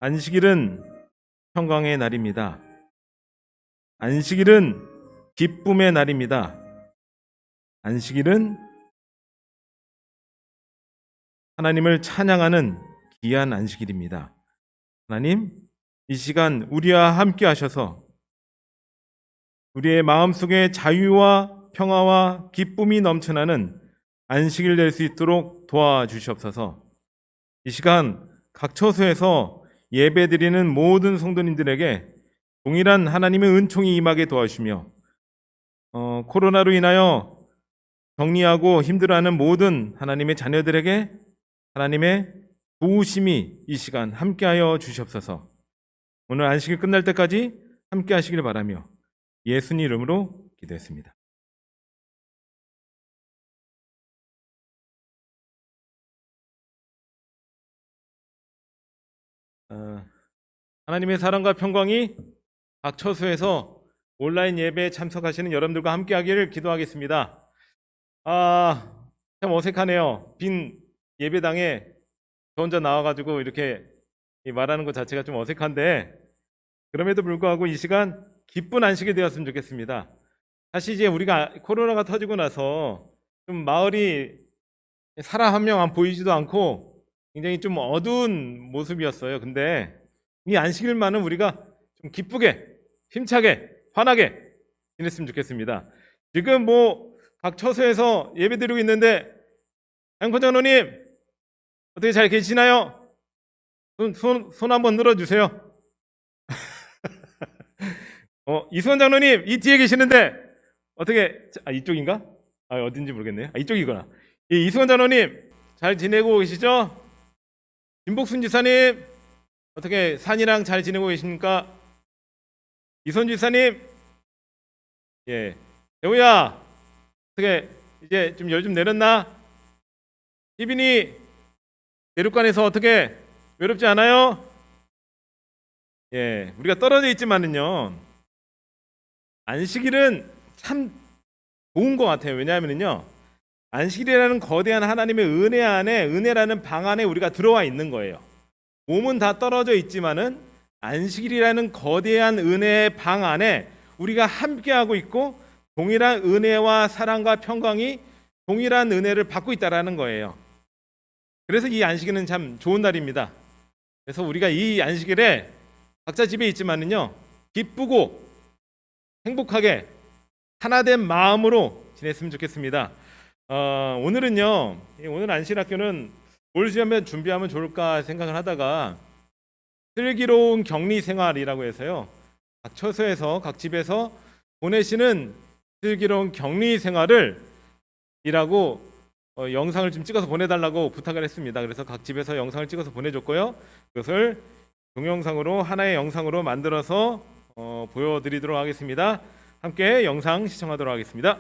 안식일은 평강의 날입니다. 안식일은 기쁨의 날입니다. 안식일은 하나님을 찬양하는 귀한 안식일입니다. 하나님, 이 시간 우리와 함께 하셔서 우리의 마음속에 자유와 평화와 기쁨이 넘쳐나는 안식일 될 수 있도록 도와주시옵소서. 이 시간 각 처소에서 예배드리는 모든 성도님들에게 동일한 하나님의 은총이 임하게 도와주시며 코로나로 인하여 격리하고 힘들어하는 모든 하나님의 자녀들에게 하나님의 도우심이 이 시간 함께하여 주시옵소서. 오늘 안식일 끝날 때까지 함께 하시길 바라며 예수님 이름으로 기도했습니다. 하나님의 사랑과 평강이 각 처소에서 온라인 예배에 참석하시는 여러분들과 함께 하기를 기도하겠습니다. 참 어색하네요. 빈 예배당에 저 혼자 나와가지고 이렇게 말하는 것 자체가 좀 어색한데, 그럼에도 불구하고 이 시간 기쁜 안식이 되었으면 좋겠습니다. 사실 이제 우리가 코로나가 터지고 나서 좀 마을이 사람 한 명 안 보이지도 않고 굉장히 좀 어두운 모습이었어요. 근데 이 안식일만은 우리가 좀 기쁘게, 힘차게, 환하게 지냈으면 좋겠습니다. 지금 각 처소에서 예배드리고 있는데 양포 장로님 어떻게 잘 계시나요? 손 한번 늘어주세요. 이수원 장로님 이 뒤에 계시는데 어떻게 이쪽인가? 어딘지 모르겠네요. 이쪽이구나. 이수원 장로님 잘 지내고 계시죠? 김복순 지사님 어떻게 산이랑 잘 지내고 계십니까? 이선주 지사님, 대우야 어떻게 이제 좀 열 좀 내렸나? 희빈이 내륙간에서 어떻게 외롭지 않아요? 우리가 떨어져 있지만은요, 안식일은 참 좋은 것 같아요. 왜냐하면요, 안식일이라는 거대한 하나님의 은혜 안에, 은혜라는 방 안에 우리가 들어와 있는 거예요. 몸은 다 떨어져 있지만은 안식일이라는 거대한 은혜의 방 안에 우리가 함께하고 있고 동일한 은혜와 사랑과 평강이 동일한 은혜를 받고 있다라는 거예요. 그래서 이 안식일은 참 좋은 날입니다. 그래서 우리가 이 안식일에 각자 집에 있지만은요, 기쁘고 행복하게 하나된 마음으로 지냈으면 좋겠습니다. 오늘은요, 오늘 안식일 학교는 뭘 준비하면 좋을까 생각을 하다가 슬기로운 격리 생활이라고 해서요, 각 처소에서 각 집에서 보내시는 슬기로운 격리 생활을 이라고 영상을 좀 찍어서 보내달라고 부탁을 했습니다. 그래서 각 집에서 영상을 찍어서 보내줬고요, 그것을 동영상으로 하나의 영상으로 만들어서 보여드리도록 하겠습니다. 함께 영상 시청하도록 하겠습니다.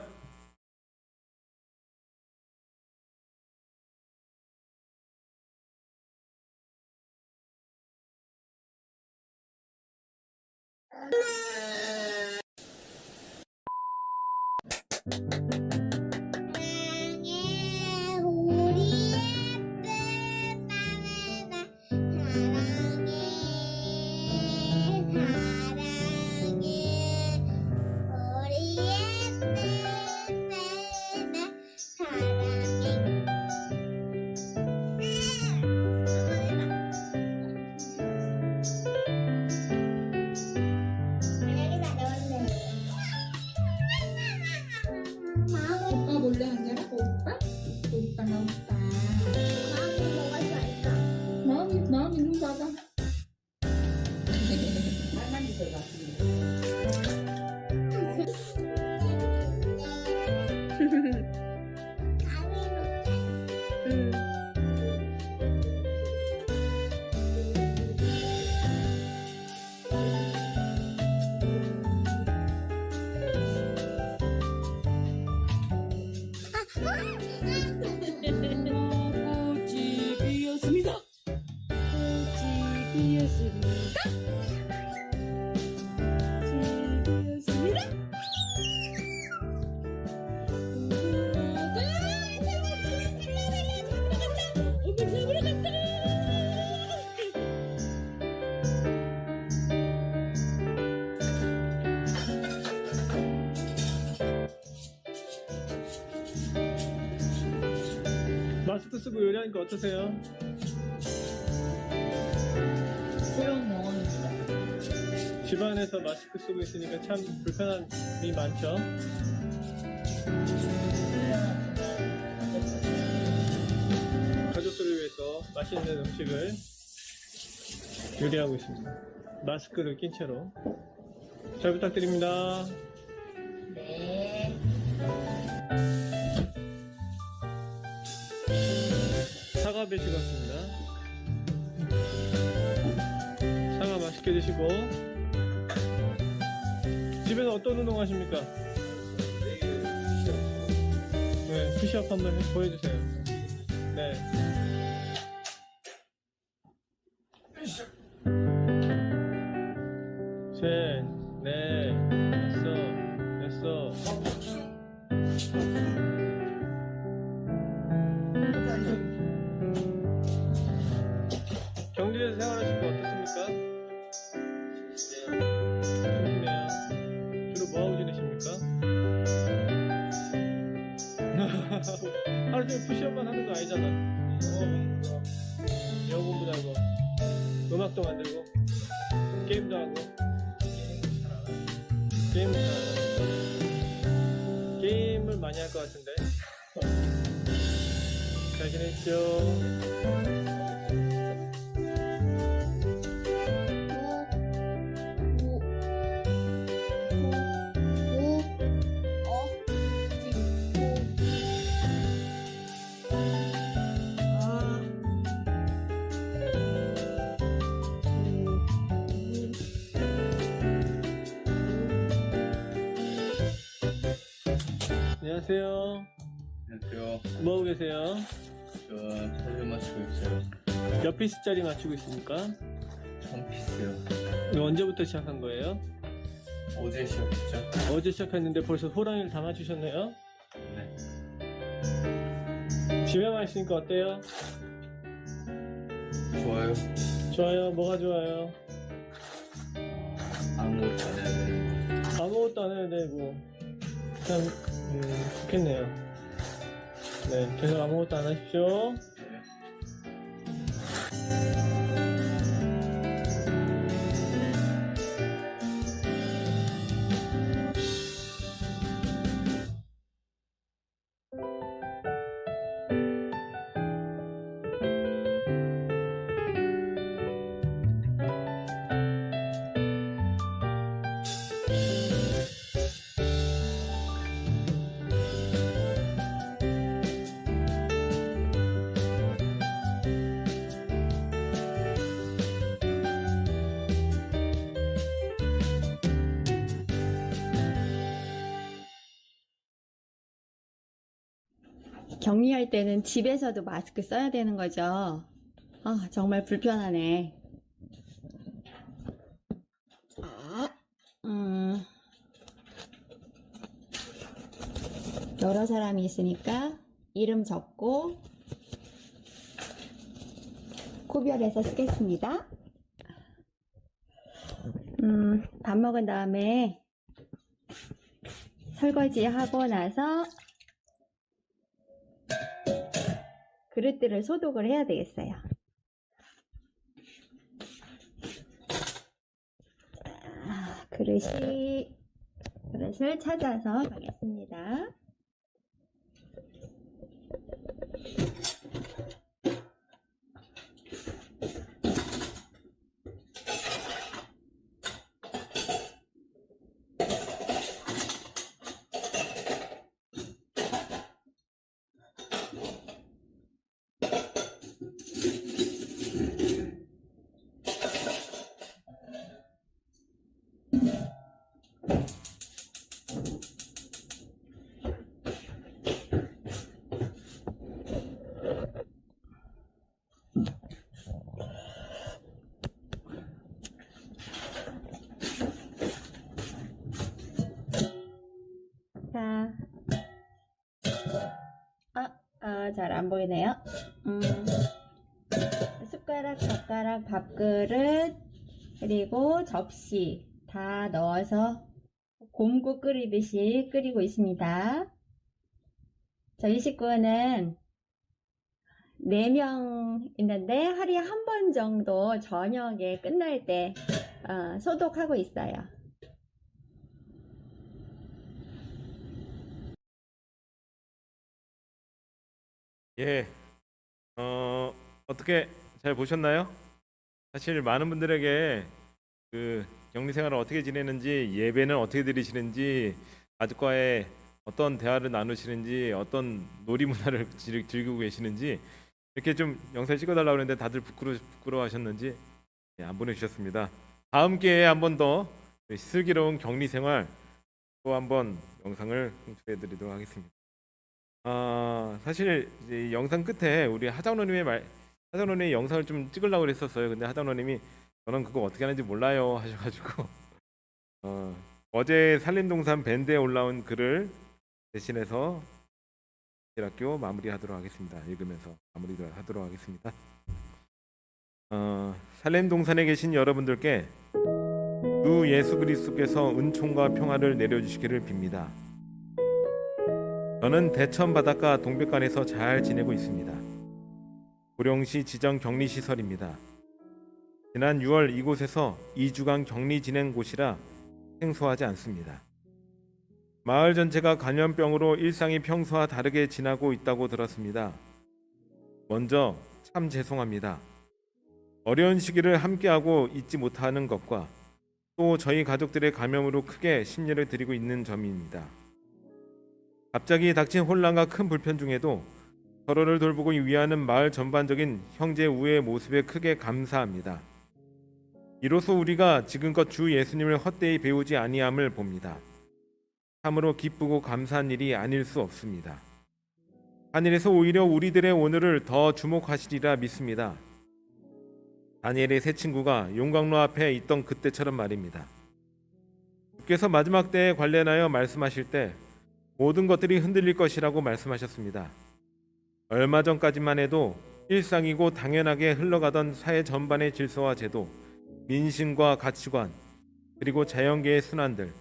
쓰고 요리하니까 어떠세요? 새로운 경험입니다. 집안에서 마스크 쓰고 있으니까 참 불편함이 많죠? 가족들을 위해서 맛있는 음식을 요리하고 있습니다. 마스크를 낀 채로. 잘 부탁드립니다. 네. 사과 배식 같습니다. 사과 맛있게 드시고. 집에서 어떤 운동 하십니까? 네, 푸시업 한번 보여주세요. 네. 셋, 넷, 다섯, 경주에서 생활하시고 어떻습니까? 좋네요. 주로 뭐하고 지내십니까? 하루 종일 푸시업만 하는 거 아니잖아. 영어 공부도 하고, 음악도 만들고, 게임도 하고. 게임을 잘하고. 게임을 많이 할 것 같은데. 잘 지냈죠? 안녕하세요. 안녕하세요. 뭐하고 계세요? 저 사진 맞추고 있어요. 몇 피스짜리 맞추고 있습니까? 1000피스요. 이거 언제부터 시작한 거예요? 어제 시작했죠? 어제 시작했는데 벌써 호랑이를 다 맞추셨네요? 네. 집에만 있으니까 어때요? 좋아요. 좋아요. 뭐가 좋아요? 아무것도 안 해야 되는 거. 아무것도 안 해야 되고 참 좋겠네요. 네, 계속 아무것도 안 하십시오. 네. 격리할 때는 집에서도 마스크 써야 되는 거죠? 아, 정말 불편하네. 자, 여러 사람이 있으니까 이름 적고 구별해서 쓰겠습니다. 밥 먹은 다음에 설거지 하고 나서 그릇들을 소독을 해야 되겠어요. 자, 그릇을 찾아서 가겠습니다. 자, 잘 안 보이네요. 숟가락, 젓가락, 밥그릇, 그리고 접시 다 넣어서 곰국 끓이듯이 끓이고 있습니다. 저희 식구는 4명 있는데 하루에 한 번 정도 저녁에 끝날 때 소독하고 있어요. 예, 어떻게 잘 보셨나요? 사실 많은 분들에게 그 격리 생활을 어떻게 지내는지, 예배는 어떻게 드리시는지, 가족과의 어떤 대화를 나누시는지, 어떤 놀이 문화를 즐기고 계시는지 이렇게 좀 영상 찍어달라고 했는데 다들 부끄러워하셨는지 안 보내주셨습니다. 다음 기회에 한 번 더 슬기로운 격리 생활 또 한번 영상을 공유해드리도록 하겠습니다. 사실 이제 이 영상 끝에 우리 하장로님의 영상을 좀 찍으려고 했었어요. 근데 하장로님이 저는 그거 어떻게 하는지 몰라요 하셔가지고 어제 산림동산 밴드에 올라온 글을 대신해서 학교 마무리하도록 하겠습니다. 읽으면서 마무리하도록 하겠습니다. 산림동산에 계신 여러분들께 주 예수 그리스도께서 은총과 평화를 내려주시기를 빕니다. 저는 대천 바닷가 동백관에서 잘 지내고 있습니다. 고령시 지정 격리시설입니다. 지난 6월 이곳에서 2주간 격리 지낸 곳이라 생소하지 않습니다. 마을 전체가 감염병으로 일상이 평소와 다르게 지나고 있다고 들었습니다. 먼저 참 죄송합니다. 어려운 시기를 함께하고 있지 못하는 것과 또 저희 가족들의 감염으로 크게 심려를 드리고 있는 점입니다. 갑자기 닥친 혼란과 큰 불편 중에도 서로를 돌보고 위하는 마을 전반적인 형제 우애의 모습에 크게 감사합니다. 이로써 우리가 지금껏 주 예수님을 헛되이 배우지 아니함을 봅니다. 참으로 기쁘고 감사한 일이 아닐 수 없습니다. 하늘에서 오히려 우리들의 오늘을 더 주목하시리라 믿습니다. 다니엘의 세 친구가 용광로 앞에 있던 그때처럼 말입니다. 주께서 마지막 때에 관련하여 말씀하실 때 모든 것들이 흔들릴 것이라고 말씀하셨습니다. 얼마 전까지만 해도 일상이고 당연하게 흘러가던 사회 전반의 질서와 제도, 민심과 가치관, 그리고 자연계의 순환들,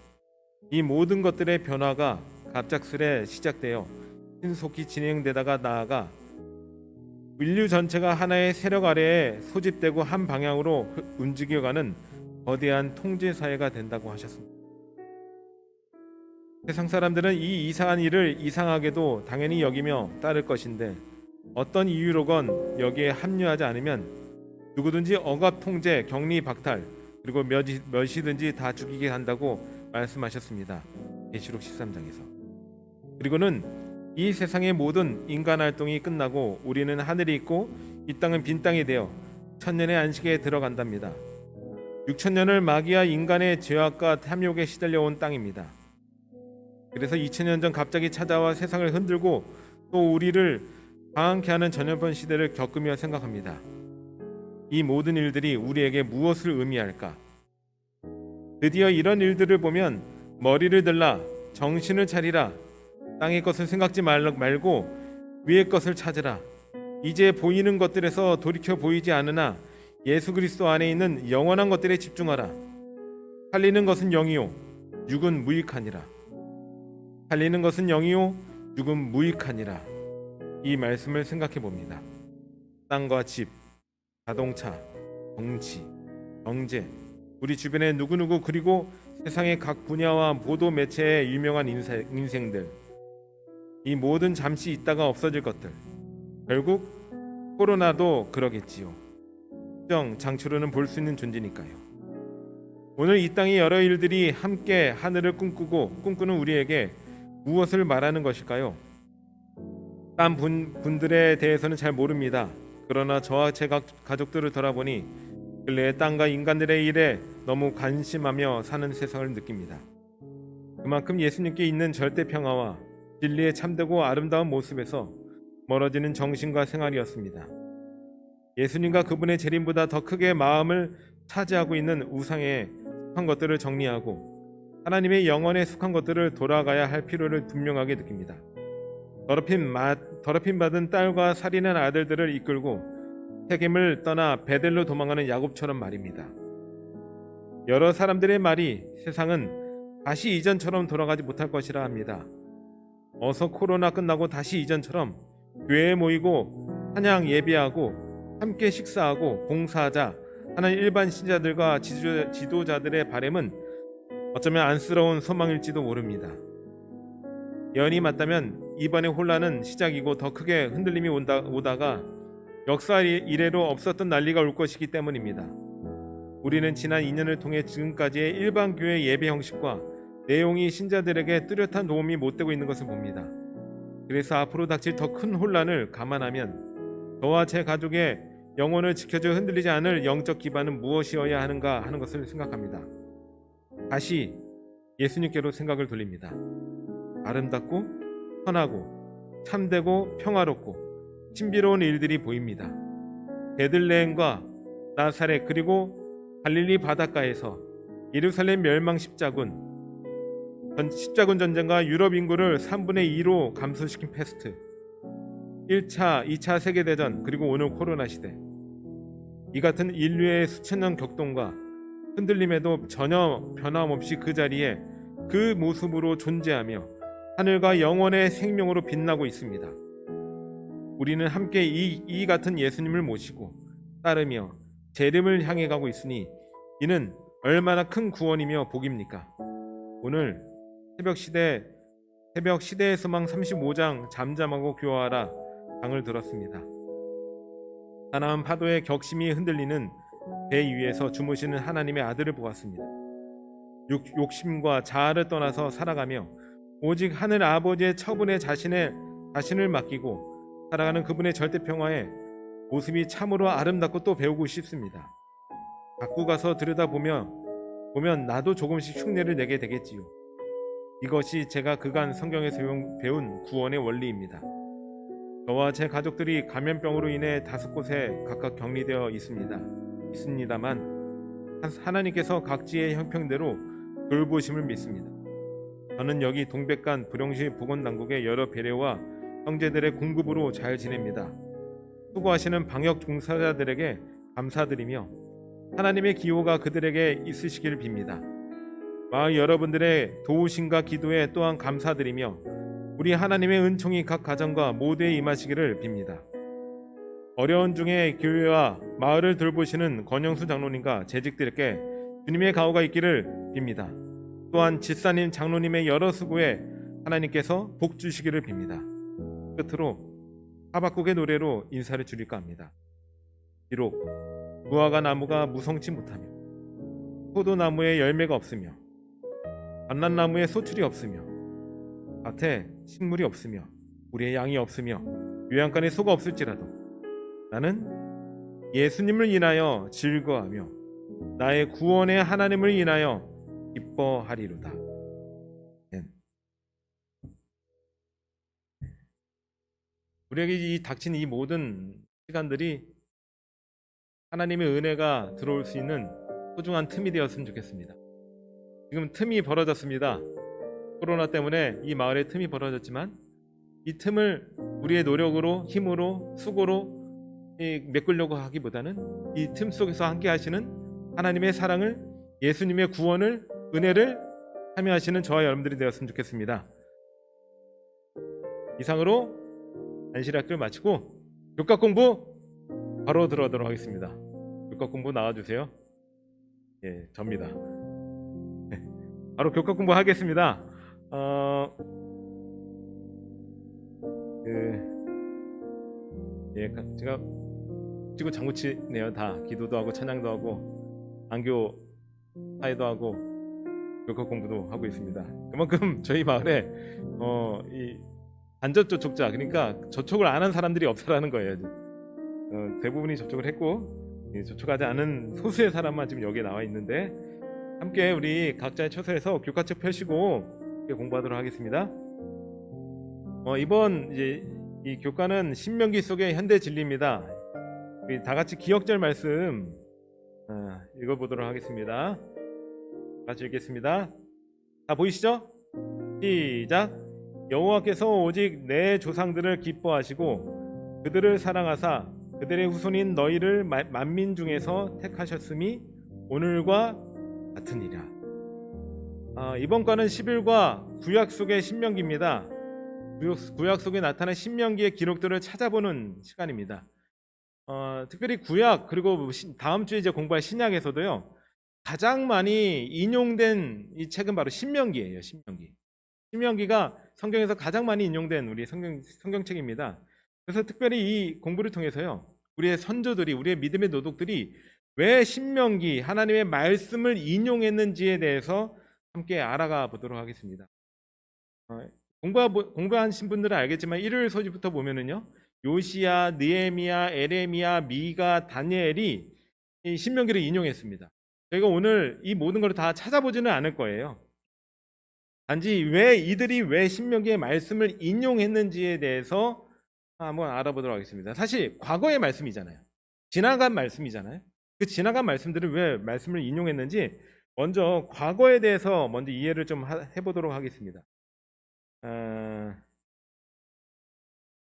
이 모든 것들의 변화가 갑작스레 시작되어 신속히 진행되다가 나아가 인류 전체가 하나의 세력 아래에 소집되고 한 방향으로 움직여가는 거대한 통제 사회가 된다고 하셨습니다. 세상 사람들은 이 이상한 일을 이상하게도 당연히 여기며 따를 것인데 어떤 이유로건 여기에 합류하지 않으면 누구든지 억압 통제, 격리 박탈, 그리고 몇이든지 다 죽이게 한다고 말씀하셨습니다. 계시록 13장에서. 그리고는 이 세상의 모든 인간 활동이 끝나고 우리는 하늘이 있고 이 땅은 빈 땅이 되어 천년의 안식에 들어간답니다. 6천년을 마귀와 인간의 죄악과 탐욕에 시달려온 땅입니다. 그래서 2000년 전 갑자기 찾아와 세상을 흔들고 또 우리를 방황케 하는 전염병 시대를 겪으며 생각합니다. 이 모든 일들이 우리에게 무엇을 의미할까? 드디어 이런 일들을 보면 머리를 들라, 정신을 차리라, 땅의 것을 생각지 말고 위의 것을 찾으라. 이제 보이는 것들에서 돌이켜 보이지 않으나 예수 그리스도 안에 있는 영원한 것들에 집중하라. 살리는 것은 영이요 육은 무익하니라. 살리는 것은 영이요 육은 무익하니라. 이 말씀을 생각해 봅니다. 땅과 집, 자동차, 정치, 경제, 우리 주변의 누구누구 그리고 세상의 각 분야와 보도 매체의 유명한 인생들, 이 모든 잠시 있다가 없어질 것들, 결국 코로나도 그러겠지요. 특정 장치로는 볼 수 있는 존재니까요. 오늘 이 땅의 여러 일들이 함께 하늘을 꿈꾸는 우리에게 무엇을 말하는 것일까요? 딴 분들에 대해서는 잘 모릅니다. 그러나 저와 제 가족들을 돌아보니 근래의 땅과 인간들의 일에 너무 관심하며 사는 세상을 느낍니다. 그만큼 예수님께 있는 절대 평화와 진리의 참되고 아름다운 모습에서 멀어지는 정신과 생활이었습니다. 예수님과 그분의 재림보다 더 크게 마음을 차지하고 있는 우상에 속한 것들을 정리하고 하나님의 영혼에 속한 것들을 돌아가야 할 필요를 분명하게 느낍니다. 더럽힘 받은 딸과 살인한 아들들을 이끌고 세겜을 떠나 베델로 도망가는 야곱처럼 말입니다. 여러 사람들의 말이 세상은 다시 이전처럼 돌아가지 못할 것이라 합니다. 어서 코로나 끝나고 다시 이전처럼 교회에 모이고 찬양 예배하고 함께 식사하고 봉사하자 하는 일반 신자들과 지도자들의 바람은 어쩌면 안쓰러운 소망일지도 모릅니다. 예언이 맞다면 이번의 혼란은 시작이고 더 크게 흔들림이 오다가 역사 이래로 없었던 난리가 올 것이기 때문입니다. 우리는 지난 2년을 통해 지금까지의 일반 교회 예배 형식과 내용이 신자들에게 뚜렷한 도움이 못 되고 있는 것을 봅니다. 그래서 앞으로 닥칠 더 큰 혼란을 감안하면 저와 제 가족의 영혼을 지켜줘 흔들리지 않을 영적 기반은 무엇이어야 하는가 하는 것을 생각합니다. 다시 예수님께로 생각을 돌립니다. 아름답고 선하고 참되고 평화롭고 신비로운 일들이 보입니다. 베들레헴과 나사렛 그리고 갈릴리 바닷가에서 예루살렘 멸망 십자군 전쟁과 유럽 인구를 3분의 2로 감소시킨 패스트, 1차, 2차 세계대전 그리고 오늘 코로나 시대, 이 같은 인류의 수천 년 격동과 흔들림에도 전혀 변함없이 그 자리에 그 모습으로 존재하며 하늘과 영원의 생명으로 빛나고 있습니다. 우리는 함께 이 같은 예수님을 모시고 따르며 재림을 향해 가고 있으니 이는 얼마나 큰 구원이며 복입니까? 오늘 새벽 시대의 소망 35장 잠잠하고 교화하라 강을 들었습니다. 사나운 파도의 격심이 흔들리는 배 위에서 주무시는 하나님의 아들을 보았습니다. 욕심과 자아를 떠나서 살아가며 오직 하늘 아버지의 처분에 자신을 맡기고 살아가는 그분의 절대 평화의 모습이 참으로 아름답고 또 배우고 싶습니다. 갖고 가서 들여다보면 나도 조금씩 흉내를 내게 되겠지요. 이것이 제가 그간 성경에서 배운 구원의 원리입니다. 저와 제 가족들이 감염병으로 인해 5곳에 각각 격리되어 있습니다만 하나님께서 각지의 형평대로 돌보심을 믿습니다. 저는 여기 동백간 불용시 보건당국의 여러 배려와 형제들의 공급으로 잘 지냅니다. 수고하시는 방역 종사자들에게 감사드리며 하나님의 기호가 그들에게 있으시기를 빕니다. 마을 여러분들의 도우심과 기도에 또한 감사드리며 우리 하나님의 은총이 각 가정과 모두에 임하시기를 빕니다. 어려운 중에 교회와 마을을 돌보시는 권영수 장로님과 재직들에게 주님의 가호가 있기를 빕니다. 또한 지사님 장로님의 여러 수고에 하나님께서 복 주시기를 빕니다. 끝으로 하박국의 노래로 인사를 드릴까 합니다. 비록 무화과 나무가 무성치 못하며 포도나무에 열매가 없으며 감람나무에 소출이 없으며 밭에 식물이 없으며 우리의 양이 없으며 요양간에 소가 없을지라도 나는 예수님을 인하여 즐거워하며 나의 구원의 하나님을 인하여 기뻐하리로다. 우리에게 이 닥친 이 모든 시간들이 하나님의 은혜가 들어올 수 있는 소중한 틈이 되었으면 좋겠습니다. 지금 틈이 벌어졌습니다. 코로나 때문에 이 마을에 틈이 벌어졌지만 이 틈을 우리의 노력으로 힘으로 수고로 메꾸려고 하기보다는 이 틈 속에서 함께 하시는 하나님의 사랑을 예수님의 구원을 은혜를 참여하시는 저와 여러분들이 되었으면 좋겠습니다. 이상으로 안실학교를 마치고 교과 공부 바로 들어가도록 하겠습니다. 교과 공부 나와주세요. 예, 접니다. 바로 교과 공부 하겠습니다. 제가 지고 장구치네요. 다 기도도 하고 찬양도 하고 안교 사회도 하고 교과 공부도 하고 있습니다. 그만큼 저희 마을에 이 간접 접촉자, 그러니까 접촉을 안 한 사람들이 없다라는 거예요. 대부분이 접촉을 했고 접촉하지 않은 소수의 사람만 지금 여기에 나와 있는데 함께 우리 각자의 처소에서 교과책 펴시고 공부하도록 하겠습니다. 이번 이 교과는 신명기 속의 현대 진리입니다. 우리 다 같이 기억절 말씀 읽어보도록 하겠습니다. 같이 읽겠습니다. 다 보이시죠? 시작. 여호와께서 오직 내 조상들을 기뻐하시고 그들을 사랑하사 그들의 후손인 너희를 만민 중에서 택하셨음이 오늘과 같으니라. 이번 과는 11과 구약 속의 신명기입니다. 구약 속에 나타난 신명기의 기록들을 찾아보는 시간입니다. 특별히 구약 그리고 다음 주에 이제 공부할 신약에서도요. 가장 많이 인용된 이 책은 바로 신명기예요. 신명기. 신명기가 성경에서 가장 많이 인용된 우리 성경책입니다. 그래서 특별히 이 공부를 통해서요. 우리의 선조들이 우리의 믿음의 노독들이 왜 신명기 하나님의 말씀을 인용했는지에 대해서 함께 알아가 보도록 하겠습니다. 공부하신 분들은 알겠지만 일요일 소집부터 보면은요. 요시야, 느헤미야, 에레미야, 미가, 다니엘이 이 신명기를 인용했습니다. 저희가 오늘 이 모든 걸 다 찾아보지는 않을 거예요. 단지 이들이 왜 신명기의 말씀을 인용했는지에 대해서 한번 알아보도록 하겠습니다. 사실 과거의 말씀이잖아요. 지나간 말씀이잖아요. 그 지나간 말씀들을 왜 말씀을 인용했는지 먼저 과거에 대해서 먼저 이해를 좀 해보도록 하겠습니다.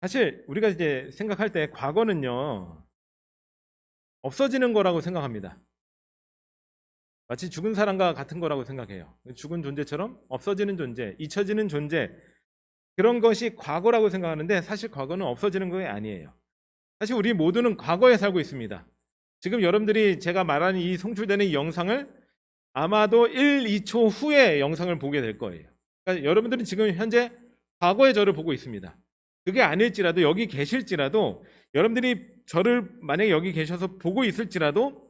사실 우리가 이제 생각할 때 과거는요 없어지는 거라고 생각합니다. 마치 죽은 사람과 같은 거라고 생각해요. 죽은 존재처럼 없어지는 존재, 잊혀지는 존재, 그런 것이 과거라고 생각하는데 사실 과거는 없어지는 게 아니에요. 사실 우리 모두는 과거에 살고 있습니다. 지금 여러분들이 제가 말하는 이 송출되는 이 영상을 아마도 1, 2초 후에 영상을 보게 될 거예요. 그러니까 여러분들은 지금 현재 과거의 저를 보고 있습니다. 그게 아닐지라도 여기 계실지라도 여러분들이 저를 만약에 여기 계셔서 보고 있을지라도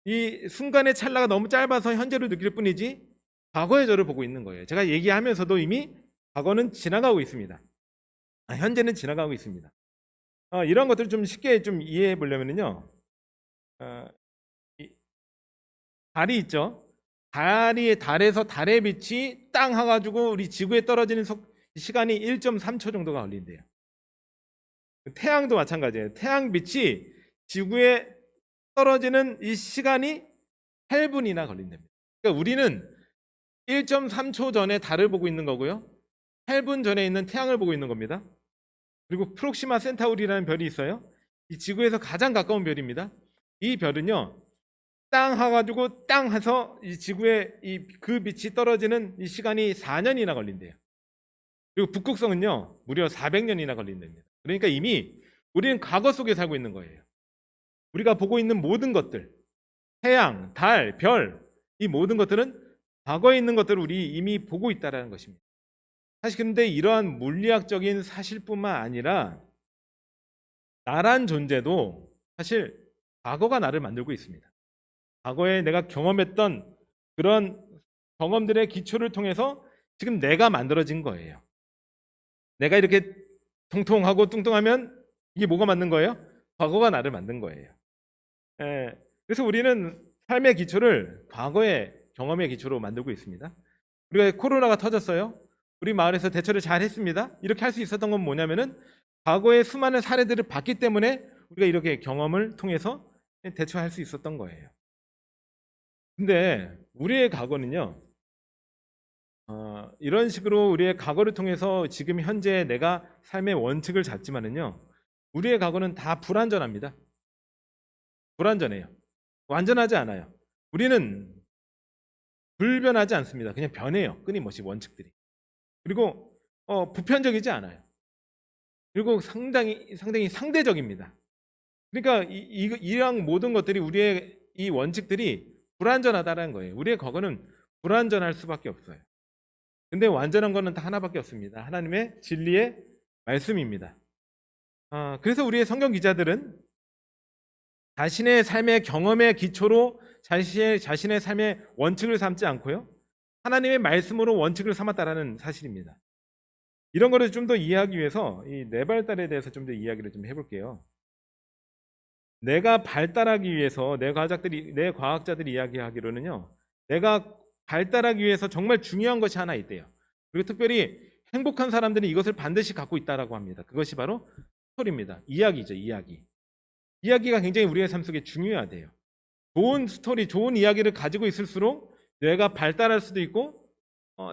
이 순간의 찰나가 너무 짧아서 현재로 느낄 뿐이지 과거의 저를 보고 있는 거예요. 제가 얘기하면서도 이미 과거는 지나가고 있습니다. 현재는 지나가고 있습니다. 이런 것들을 좀 쉽게 좀 이해해 보려면요. 달이 있죠. 달에서 달의 빛이 땅 와가지고 우리 지구에 떨어지는 시간이 1.3초 정도가 걸린대요. 태양도 마찬가지예요. 태양 빛이 지구에 떨어지는 이 시간이 8분이나 걸린답니다. 그러니까 우리는 1.3초 전에 달을 보고 있는 거고요. 8분 전에 있는 태양을 보고 있는 겁니다. 그리고 프록시마 센타우리라는 별이 있어요. 이 지구에서 가장 가까운 별입니다. 이 별은요. 땅 와가지고 땅 해서 이 지구에 그 빛이 떨어지는 이 시간이 4년이나 걸린대요. 그리고 북극성은요. 무려 400년이나 걸린답니다. 그러니까 이미 우리는 과거 속에 살고 있는 거예요. 우리가 보고 있는 모든 것들, 태양, 달, 별, 이 모든 것들은 과거에 있는 것들을 우리 이미 보고 있다는 것입니다. 사실 근데 이러한 물리학적인 사실뿐만 아니라 나란 존재도 사실 과거가 나를 만들고 있습니다. 과거에 내가 경험했던 그런 경험들의 기초를 통해서 지금 내가 만들어진 거예요. 내가 이렇게 통통하고 뚱뚱하면 이게 뭐가 만든 거예요? 과거가 나를 만든 거예요. 그래서 우리는 삶의 기초를 과거의 경험의 기초로 만들고 있습니다. 우리가 코로나가 터졌어요. 우리 마을에서 대처를 잘 했습니다. 이렇게 할 수 있었던 건 뭐냐면은 과거의 수많은 사례들을 봤기 때문에 우리가 이렇게 경험을 통해서 대처할 수 있었던 거예요. 근데 우리의 과거는요, 이런 식으로 우리의 과거를 통해서 지금 현재 내가 삶의 원칙을 잡지만은요, 우리의 과거는 다 불완전합니다. 불완전해요. 완전하지 않아요. 우리는 불변하지 않습니다. 그냥 변해요. 끊임없이 원칙들이. 그리고 보편적이지 않아요. 그리고 상당히 상대적입니다. 그러니까 이러한 모든 것들이 우리의 이 원칙들이 불완전하다는 거예요. 우리의 과거는 불완전할 수밖에 없어요. 근데 완전한 거는 다 하나밖에 없습니다. 하나님의 진리의 말씀입니다. 그래서 우리의 성경 기자들은 자신의 삶의 경험의 기초로 자신의 삶의 원칙을 삼지 않고요. 하나님의 말씀으로 원칙을 삼았다라는 사실입니다. 이런 거를 좀 더 이해하기 위해서 이 뇌 발달에 대해서 좀 더 이야기를 좀 해볼게요. 내가 발달하기 위해서 내 과학자들이 이야기하기로는요. 내가 발달하기 위해서 정말 중요한 것이 하나 있대요. 그리고 특별히 행복한 사람들은 이것을 반드시 갖고 있다라고 합니다. 그것이 바로 스토리입니다. 이야기죠, 이야기. 이야기가 굉장히 우리의 삶 속에 중요하대요. 좋은 스토리, 좋은 이야기를 가지고 있을수록 뇌가 발달할 수도 있고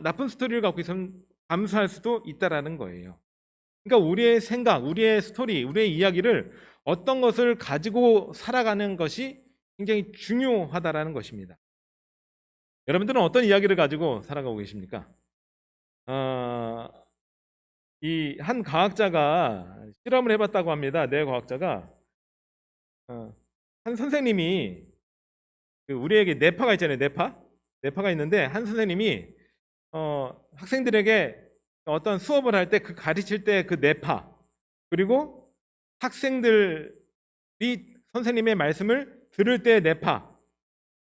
나쁜 스토리를 갖고 있으면 감수할 수도 있다라는 거예요. 그러니까 우리의 생각, 우리의 스토리, 우리의 이야기를 어떤 것을 가지고 살아가는 것이 굉장히 중요하다라는 것입니다. 여러분들은 어떤 이야기를 가지고 살아가고 계십니까? 이 한 과학자가 실험을 해봤다고 합니다. 네 과학자가 한 선생님이 그 우리에게 뇌파가 있잖아요. 뇌파가 있는데 한 선생님이 학생들에게 어떤 수업을 할 때 그 가르칠 때 그 뇌파 그리고 학생들이 선생님의 말씀을 들을 때 뇌파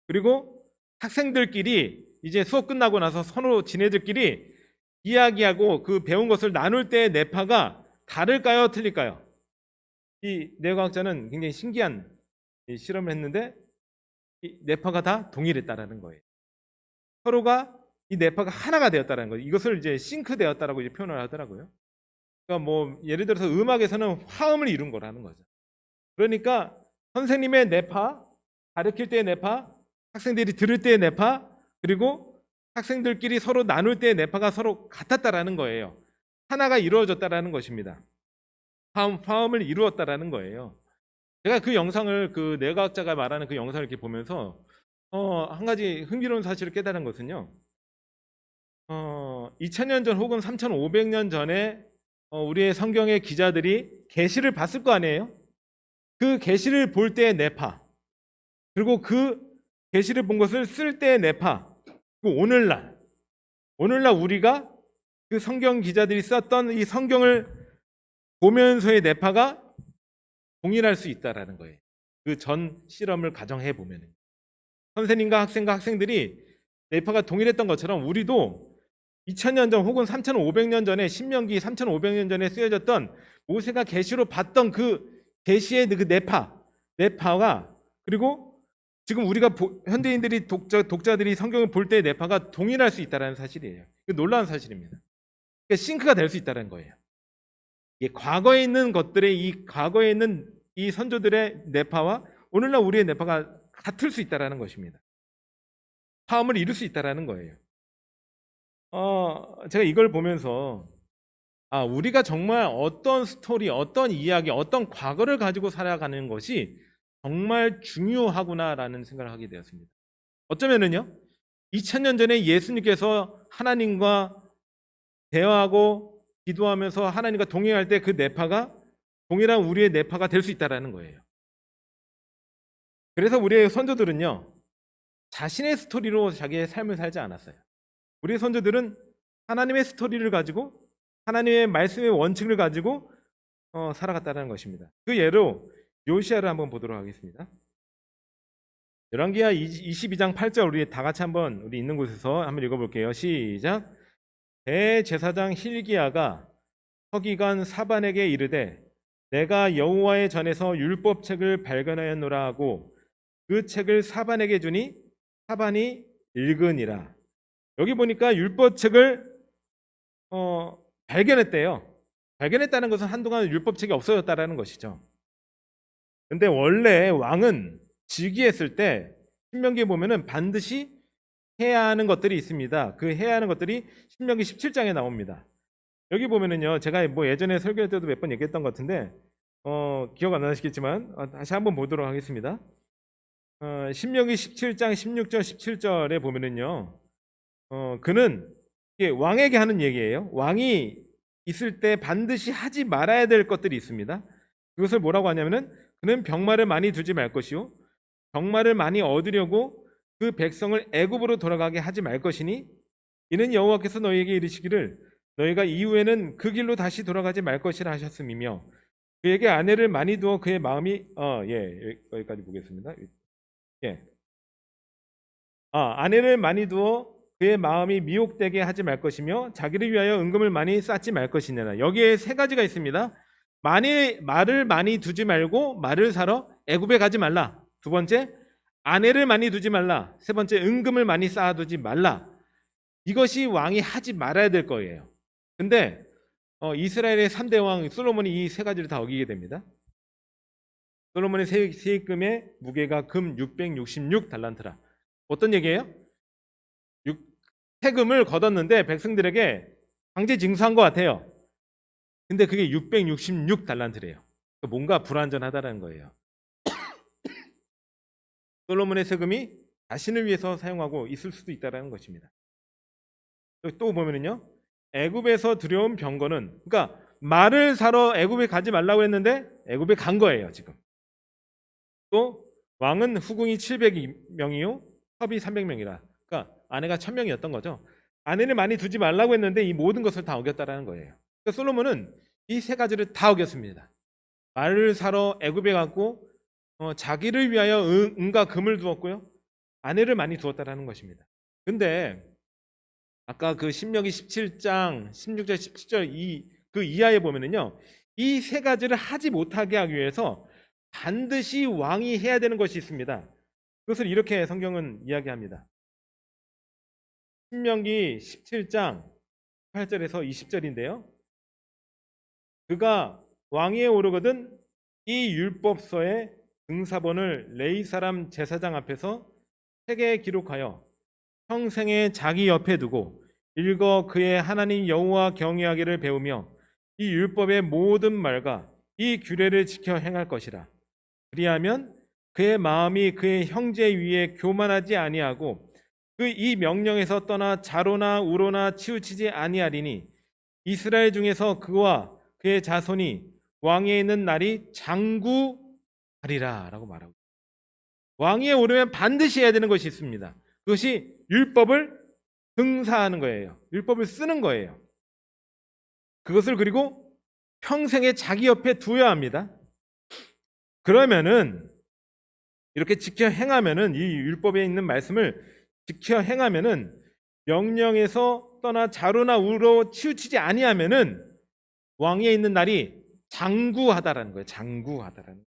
그리고 학생들끼리 이제 수업 끝나고 나서 서로 지네들끼리 이야기하고 그 배운 것을 나눌 때의 뇌파가 다를까요? 틀릴까요? 이 뇌과학자는 굉장히 신기한 이 실험을 했는데 이 뇌파가 다 동일했다라는 거예요. 서로가 이 뇌파가 하나가 되었다라는 거예요. 이것을 이제 싱크되었다라고 이제 표현을 하더라고요. 그러니까 뭐 예를 들어서 음악에서는 화음을 이룬 거라는 거죠. 그러니까 선생님의 뇌파, 가르칠 때의 뇌파, 학생들이 들을 때의 뇌파, 그리고 학생들끼리 서로 나눌 때의 뇌파가 서로 같았다라는 거예요. 하나가 이루어졌다라는 것입니다. 화음을 이루었다라는 거예요. 제가 그 영상을 그 뇌과학자가 말하는 그 영상을 이렇게 보면서 한 가지 흥미로운 사실을 깨달은 것은요. 2000년 전 혹은 3500년 전에 우리의 성경의 기자들이 계시를 봤을 거 아니에요? 그 계시를 볼 때의 뇌파 그리고 그 계시를 본 것을 쓸 때의 뇌파 그리고 오늘날 우리가 그 성경 기자들이 썼던 이 성경을 보면서의 뇌파가 동일할 수 있다라는 거예요. 그 전 실험을 가정해 보면 선생님과 학생들이 뇌파가 동일했던 것처럼 우리도 2000년 전 혹은 3500년 전에 신명기 3500년 전에 쓰여졌던 모세가 계시로 봤던 그 계시의 그 뇌파가 그리고 지금 우리가 현대인들이 독자들이 성경을 볼 때의 뇌파가 동일할 수 있다는 사실이에요. 그 놀라운 사실입니다. 그러니까 싱크가 될 수 있다는 거예요. 과거에 있는 것들의 과거에 있는 이 선조들의 뇌파와 오늘날 우리의 뇌파가 같을 수 있다는 것입니다. 화음을 이룰 수 있다는 거예요. 제가 이걸 보면서 우리가 정말 어떤 스토리, 어떤 이야기, 어떤 과거를 가지고 살아가는 것이 정말 중요하구나라는 생각을 하게 되었습니다. 어쩌면은요, 2000년 전에 예수님께서 하나님과 대화하고 기도하면서 하나님과 동행할 때 그 뇌파가 동일한 우리의 뇌파가 될 수 있다는 거예요. 그래서 우리의 선조들은요, 자신의 스토리로 자기의 삶을 살지 않았어요. 우리의 선조들은 하나님의 스토리를 가지고 하나님의 말씀의 원칙을 가지고 살아갔다는 것입니다. 그 예로 요시야를 한번 보도록 하겠습니다. 열왕기하 22장 8절 우리 다 같이 한번 우리 있는 곳에서 한번 읽어볼게요. 시작. 대제사장 hil기야가 서기관 사반에게 이르되 내가 여호와의 전에서 율법책을 발견하였노라 하고 그 책을 사반에게 주니 사반이 읽으니라. 여기 보니까 율법책을 발견했대요. 발견했다는 것은 한동안 율법책이 없어졌다는 것이죠. 근데 원래 왕은 즉위했을 때 신명기에 보면은 반드시 해야 하는 것들이 있습니다. 그 해야 하는 것들이 신명기 17장에 나옵니다. 여기 보면은요, 제가 뭐 예전에 설교할 때도 몇 번 얘기했던 것 같은데 기억 안 나시겠지만 다시 한번 보도록 하겠습니다. 신명기 17장 16절 17절에 보면은요, 그는 이게 왕에게 하는 얘기예요. 왕이 있을 때 반드시 하지 말아야 될 것들이 있습니다. 그것을 뭐라고 하냐면은 그는 병마를 많이 두지 말 것이요 병마를 많이 얻으려고 그 백성을 애굽으로 돌아가게 하지 말 것이니 이는 여호와께서 너희에게 이르시기를 너희가 이후에는 그 길로 다시 돌아가지 말 것이라 하셨음이며 그에게 아내를 많이 두어 그의 마음이 여기까지 보겠습니다. 아내를 많이 두어 그의 마음이 미혹되게 하지 말 것이며 자기를 위하여 은금을 많이 쌓지 말 것이니라. 여기에 세 가지가 있습니다. 말을 많이 두지 말고 말을 사러 애굽에 가지 말라. 두 번째, 아내를 많이 두지 말라. 세 번째, 은금을 많이 쌓아두지 말라. 이것이 왕이 하지 말아야 될 거예요. 근데 이스라엘의 3대 왕 솔로몬이 이 세 가지를 다 어기게 됩니다. 솔로몬의 세금의 무게가 금 666달란트라. 어떤 얘기예요? 세금을 걷었는데 백성들에게 강제 징수한 것 같아요. 근데 그게 666달란트래요. 뭔가 불완전하다는 거예요. 솔로몬의 세금이 자신을 위해서 사용하고 있을 수도 있다는 것입니다. 또 보면은요, 애굽에서 들여온 병거는, 그러니까 말을 사러 애굽에 가지 말라고 했는데 애굽에 간 거예요 지금. 또 왕은 후궁이 700명이요 첩이 300명이라, 그러니까 아내가 1000명이었던 거죠. 아내를 많이 두지 말라고 했는데 이 모든 것을 다 어겼다라는 거예요. 그러니까 솔로몬은 이 세 가지를 다 어겼습니다. 말을 사러 애굽에 갔고, 자기를 위하여 은과 금을 두었고요, 아내를 많이 두었다라는 것입니다. 근데 아까 그 신명기 17장 16절 17절 그 이하에 보면은요, 이 세 가지를 하지 못하게 하기 위해서 반드시 왕이 해야 되는 것이 있습니다. 그것을 이렇게 성경은 이야기합니다. 신명기 17장 8절에서 20절인데요. 그가 왕위에 오르거든 이 율법서의 등사본을 레위 사람 제사장 앞에서 책에 기록하여 평생에 자기 옆에 두고 읽어 그의 하나님 여호와 경외하기를 배우며 이 율법의 모든 말과 이 규례를 지켜 행할 것이라. 그리하면 그의 마음이 그의 형제 위에 교만하지 아니하고 그 이 명령에서 떠나 자로나 우로나 치우치지 아니하리니 이스라엘 중에서 그와 그의 자손이 왕위에 있는 날이 장구하리라 라고 말하고, 왕위에 오르면 반드시 해야 되는 것이 있습니다. 그것이 율법을 등사하는 거예요. 율법을 쓰는 거예요. 그것을 그리고 평생에 자기 옆에 두어야 합니다. 그러면은 이렇게 지켜 행하면은, 이 율법에 있는 말씀을 지켜 행하면은, 명령에서 떠나 자로나 우로 치우치지 아니하면은 왕위에 있는 날이 장구하다라는 거예요. 장구하다라는.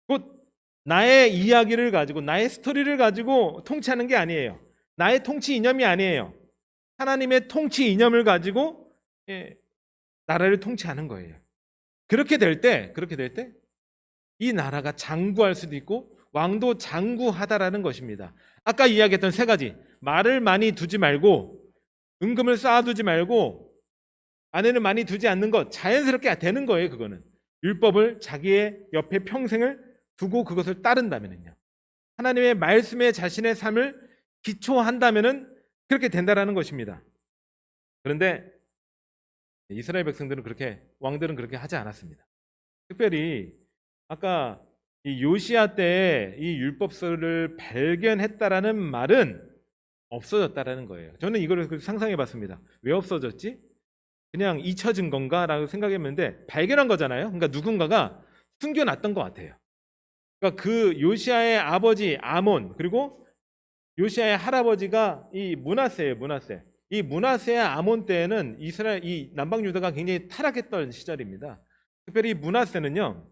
곧 나의 이야기를 가지고, 나의 스토리를 가지고 통치하는 게 아니에요. 나의 통치 이념이 아니에요. 하나님의 통치 이념을 가지고 나라를 통치하는 거예요. 그렇게 될 때 이 나라가 장구할 수도 있고 왕도 장구하다라는 것입니다. 아까 이야기했던 세 가지, 말을 많이 두지 말고 은금을 쌓아두지 말고 아내를 많이 두지 않는 것, 자연스럽게 되는 거예요. 그거는 율법을 자기의 옆에 평생을 두고 그것을 따른다면요, 하나님의 말씀에 자신의 삶을 기초한다면은 그렇게 된다라는 것입니다. 그런데 이스라엘 백성들은 왕들은 그렇게 하지 않았습니다. 특별히 아까 이 요시야 때 이 율법서를 발견했다라는 말은 없어졌다라는 거예요. 저는 이걸 상상해 봤습니다. 왜 없어졌지? 그냥 잊혀진 건가? 라고 생각했는데 발견한 거잖아요. 그러니까 누군가가 숨겨놨던 것 같아요. 그러니까 그 요시야의 아버지 아몬, 그리고 요시야의 할아버지가 이 므낫세예요. 므낫세. 이 므낫세의 아몬 때에는 이스라엘, 이 남방 유다가 굉장히 타락했던 시절입니다. 특별히 므낫세는요,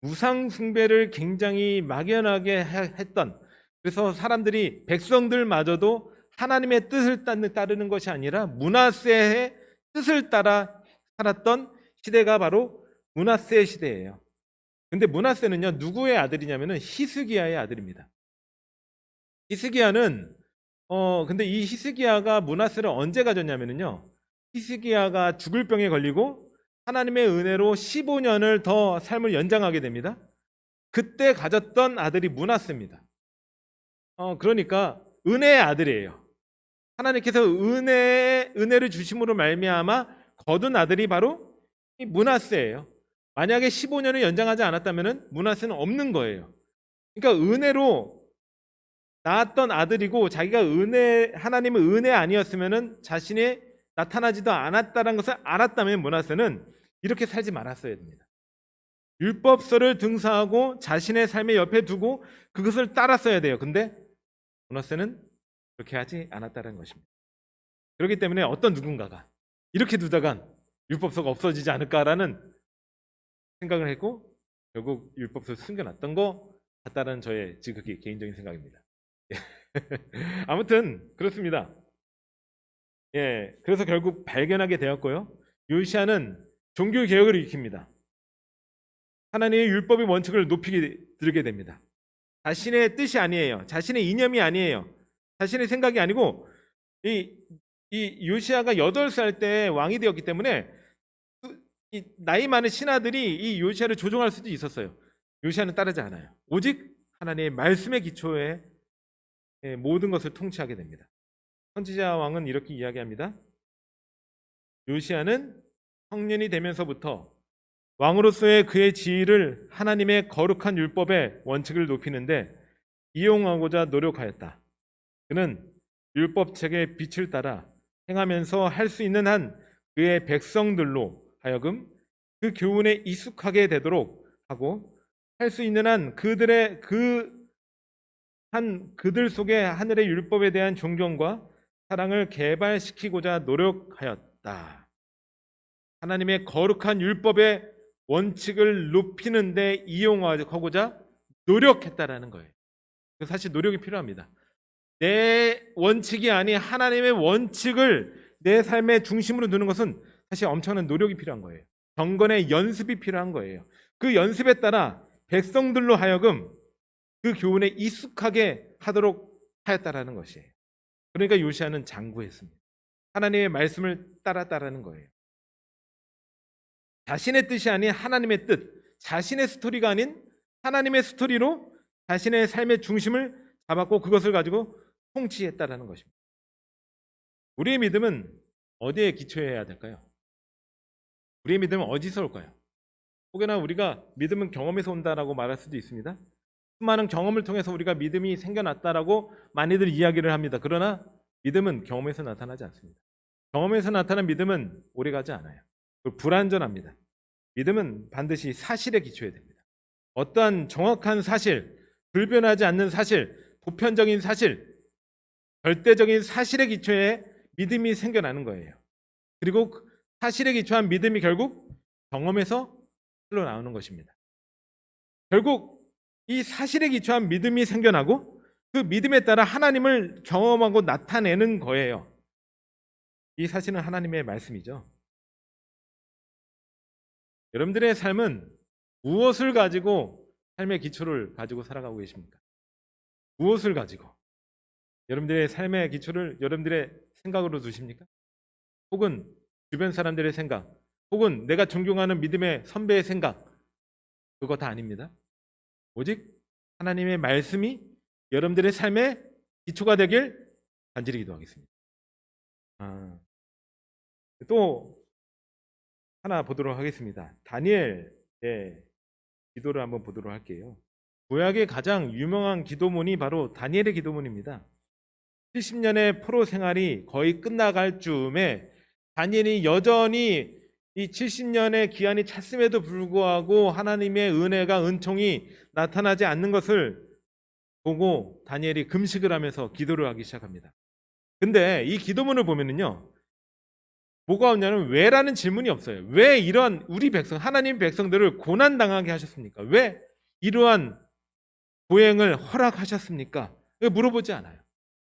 우상 숭배를 굉장히 막연하게 했던, 그래서 사람들이, 백성들마저도 하나님의 뜻을 따르는 것이 아니라 므낫세의 뜻을 따라 살았던 시대가 바로 므낫세 시대예요. 근데 므낫세는요, 누구의 아들이냐면은 히스기야의 아들입니다. 히스기야는 근데 이 히스기야가 므낫세를 언제 가졌냐면은요, 히스기야가 죽을 병에 걸리고 하나님의 은혜로 15년을 더 삶을 연장하게 됩니다. 그때 가졌던 아들이 므낫세입니다. 그러니까 은혜의 아들이에요. 하나님께서 은혜를 주심으로 말미암아 거둔 아들이 바로 이 므낫세예요. 만약에 15년을 연장하지 않았다면은 므낫세는 없는 거예요. 그러니까 은혜로 낳았던 아들이고, 자기가 하나님의 은혜 아니었으면은 자신이 나타나지도 않았다는 것을 알았다면 므낫세는 이렇게 살지 말았어야 됩니다. 율법서를 등사하고 자신의 삶의 옆에 두고 그것을 따랐어야 돼요. 근데 므낫세는 그렇게 하지 않았다는 것입니다. 그렇기 때문에 어떤 누군가가 이렇게 두다간 율법서가 없어지지 않을까라는 생각을 했고, 결국 율법서를 숨겨놨던 것 같다는 저의 지극히 개인적인 생각입니다. 아무튼 그렇습니다. 그래서 결국 발견하게 되었고요. 요시야는 종교 개혁을 일으킵니다. 하나님의 율법의 원칙을 높이 들게 됩니다. 자신의 뜻이 아니에요. 자신의 이념이 아니에요. 자신의 생각이 아니고, 이 요시야가 8살 때 왕이 되었기 때문에 이 나이 많은 신하들이 이 요시야를 조종할 수도 있었어요. 요시야는 따르지 않아요. 오직 하나님의 말씀의 기초에 모든 것을 통치하게 됩니다. 선지자 왕은 이렇게 이야기합니다. 요시야는 청년이 되면서부터 왕으로서의 그의 지위를 하나님의 거룩한 율법의 원칙을 높이는데 이용하고자 노력하였다. 그는 율법책의 빛을 따라 행하면서 할 수 있는 한 그의 백성들로 하여금 그 교훈에 익숙하게 되도록 하고 할 수 있는 한 그들 속에 하늘의 율법에 대한 존경과 사랑을 개발시키고자 노력하였다. 하나님의 거룩한 율법의 원칙을 높이는 데 이용하고자 노력했다라는 거예요. 사실 노력이 필요합니다. 내 원칙이 아닌 하나님의 원칙을 내 삶의 중심으로 두는 것은 사실 엄청난 노력이 필요한 거예요. 경건의 연습이 필요한 거예요. 그 연습에 따라 백성들로 하여금 그 교훈에 익숙하게 하도록 하였다라는 것이에요. 그러니까 요시야는 장구했습니다. 하나님의 말씀을 따랐다라는 거예요. 자신의 뜻이 아닌 하나님의 뜻, 자신의 스토리가 아닌 하나님의 스토리로 자신의 삶의 중심을 잡았고 그것을 가지고 통치했다라는 것입니다. 우리의 믿음은 어디에 기초해야 될까요? 우리의 믿음은 어디서 올까요? 혹여나 우리가 믿음은 경험에서 온다라고 말할 수도 있습니다. 수많은 경험을 통해서 우리가 믿음이 생겨났다라고 많이들 이야기를 합니다. 그러나 믿음은 경험에서 나타나지 않습니다. 경험에서 나타난 믿음은 오래가지 않아요. 불완전합니다. 믿음은 반드시 사실에 기초해야 됩니다. 어떠한 정확한 사실, 불변하지 않는 사실, 보편적인 사실, 절대적인 사실에 기초해 믿음이 생겨나는 거예요. 그리고 사실에 기초한 믿음이 결국 경험에서 흘러나오는 것입니다. 결국 이 사실에 기초한 믿음이 생겨나고 그 믿음에 따라 하나님을 경험하고 나타내는 거예요. 이 사실은 하나님의 말씀이죠. 여러분들의 삶은 무엇을 가지고 삶의 기초를 가지고 살아가고 계십니까? 무엇을 가지고? 여러분들의 삶의 기초를 여러분들의 생각으로 두십니까? 혹은 주변 사람들의 생각, 혹은 내가 존경하는 믿음의 선배의 생각, 그거 다 아닙니다. 오직 하나님의 말씀이 여러분들의 삶의 기초가 되길 간절히 기도하겠습니다. 또 하나 보도록 하겠습니다. 다니엘의 기도를 한번 보도록 할게요. 구약의 가장 유명한 기도문이 바로 다니엘의 기도문입니다. 70년의 포로 생활이 거의 끝나갈 즈음에 다니엘이 여전히 이 70년의 기한이 찼음에도 불구하고 하나님의 은혜가 은총이 나타나지 않는 것을 보고 다니엘이 금식을 하면서 기도를 하기 시작합니다. 근데 이 기도문을 보면은요, 뭐가 없냐면 왜라는 질문이 없어요. 왜 이러한 우리 백성, 하나님 백성들을 고난당하게 하셨습니까? 왜 이러한 보행을 허락하셨습니까? 물어보지 않아요.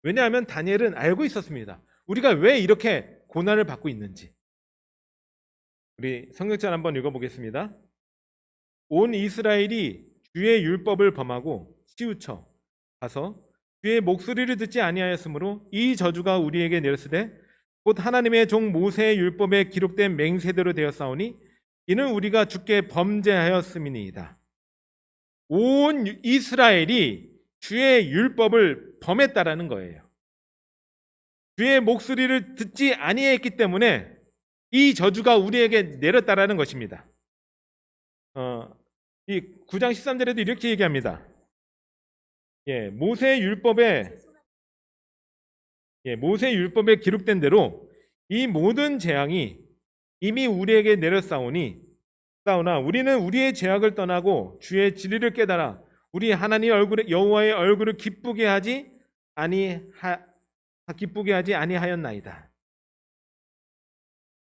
왜냐하면 다니엘은 알고 있었습니다. 우리가 왜 이렇게 고난을 받고 있는지. 우리 성경절 한번 읽어보겠습니다. 온 이스라엘이 주의 율법을 범하고 치우쳐 가서 주의 목소리를 듣지 아니하였으므로 이 저주가 우리에게 내렸으되 곧 하나님의 종 모세의 율법에 기록된 맹세대로 되었사오니 이는 우리가 주께 범죄하였음이니이다. 온 이스라엘이 주의 율법을 범했다라는 거예요. 주의 목소리를 듣지 아니했기 때문에 이 저주가 우리에게 내렸다라는 것입니다. 이 9장 13절에도 이렇게 얘기합니다. 모세 율법에 기록된 대로 이 모든 재앙이 이미 우리에게 내렸사오니 싸우나 우리는 우리의 죄악을 떠나고 주의 진리를 깨달아 우리 하나님 여호와의 얼굴을 기쁘게 하지 아니하였나이다.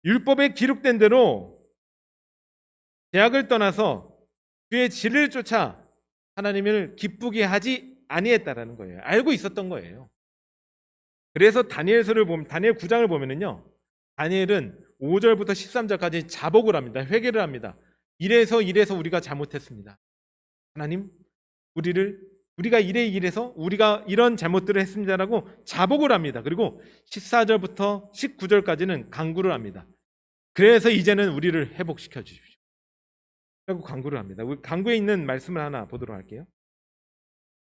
율법에 기록된 대로 죄악을 떠나서 주의 진리를 쫓아 하나님을 기쁘게 하지 아니했다라는 거예요. 알고 있었던 거예요. 그래서 다니엘 9장을 보면은요, 다니엘은 5절부터 13절까지 자복을 합니다. 회개를 합니다. 이래서 우리가 잘못했습니다. 하나님, 우리가 이래서 우리가 이런 잘못들을 했습니다라고 자복을 합니다. 그리고 14절부터 19절까지는 간구를 합니다. 그래서 이제는 우리를 회복시켜 주십시오. 라고 간구를 합니다. 우리 간구에 있는 말씀을 하나 보도록 할게요.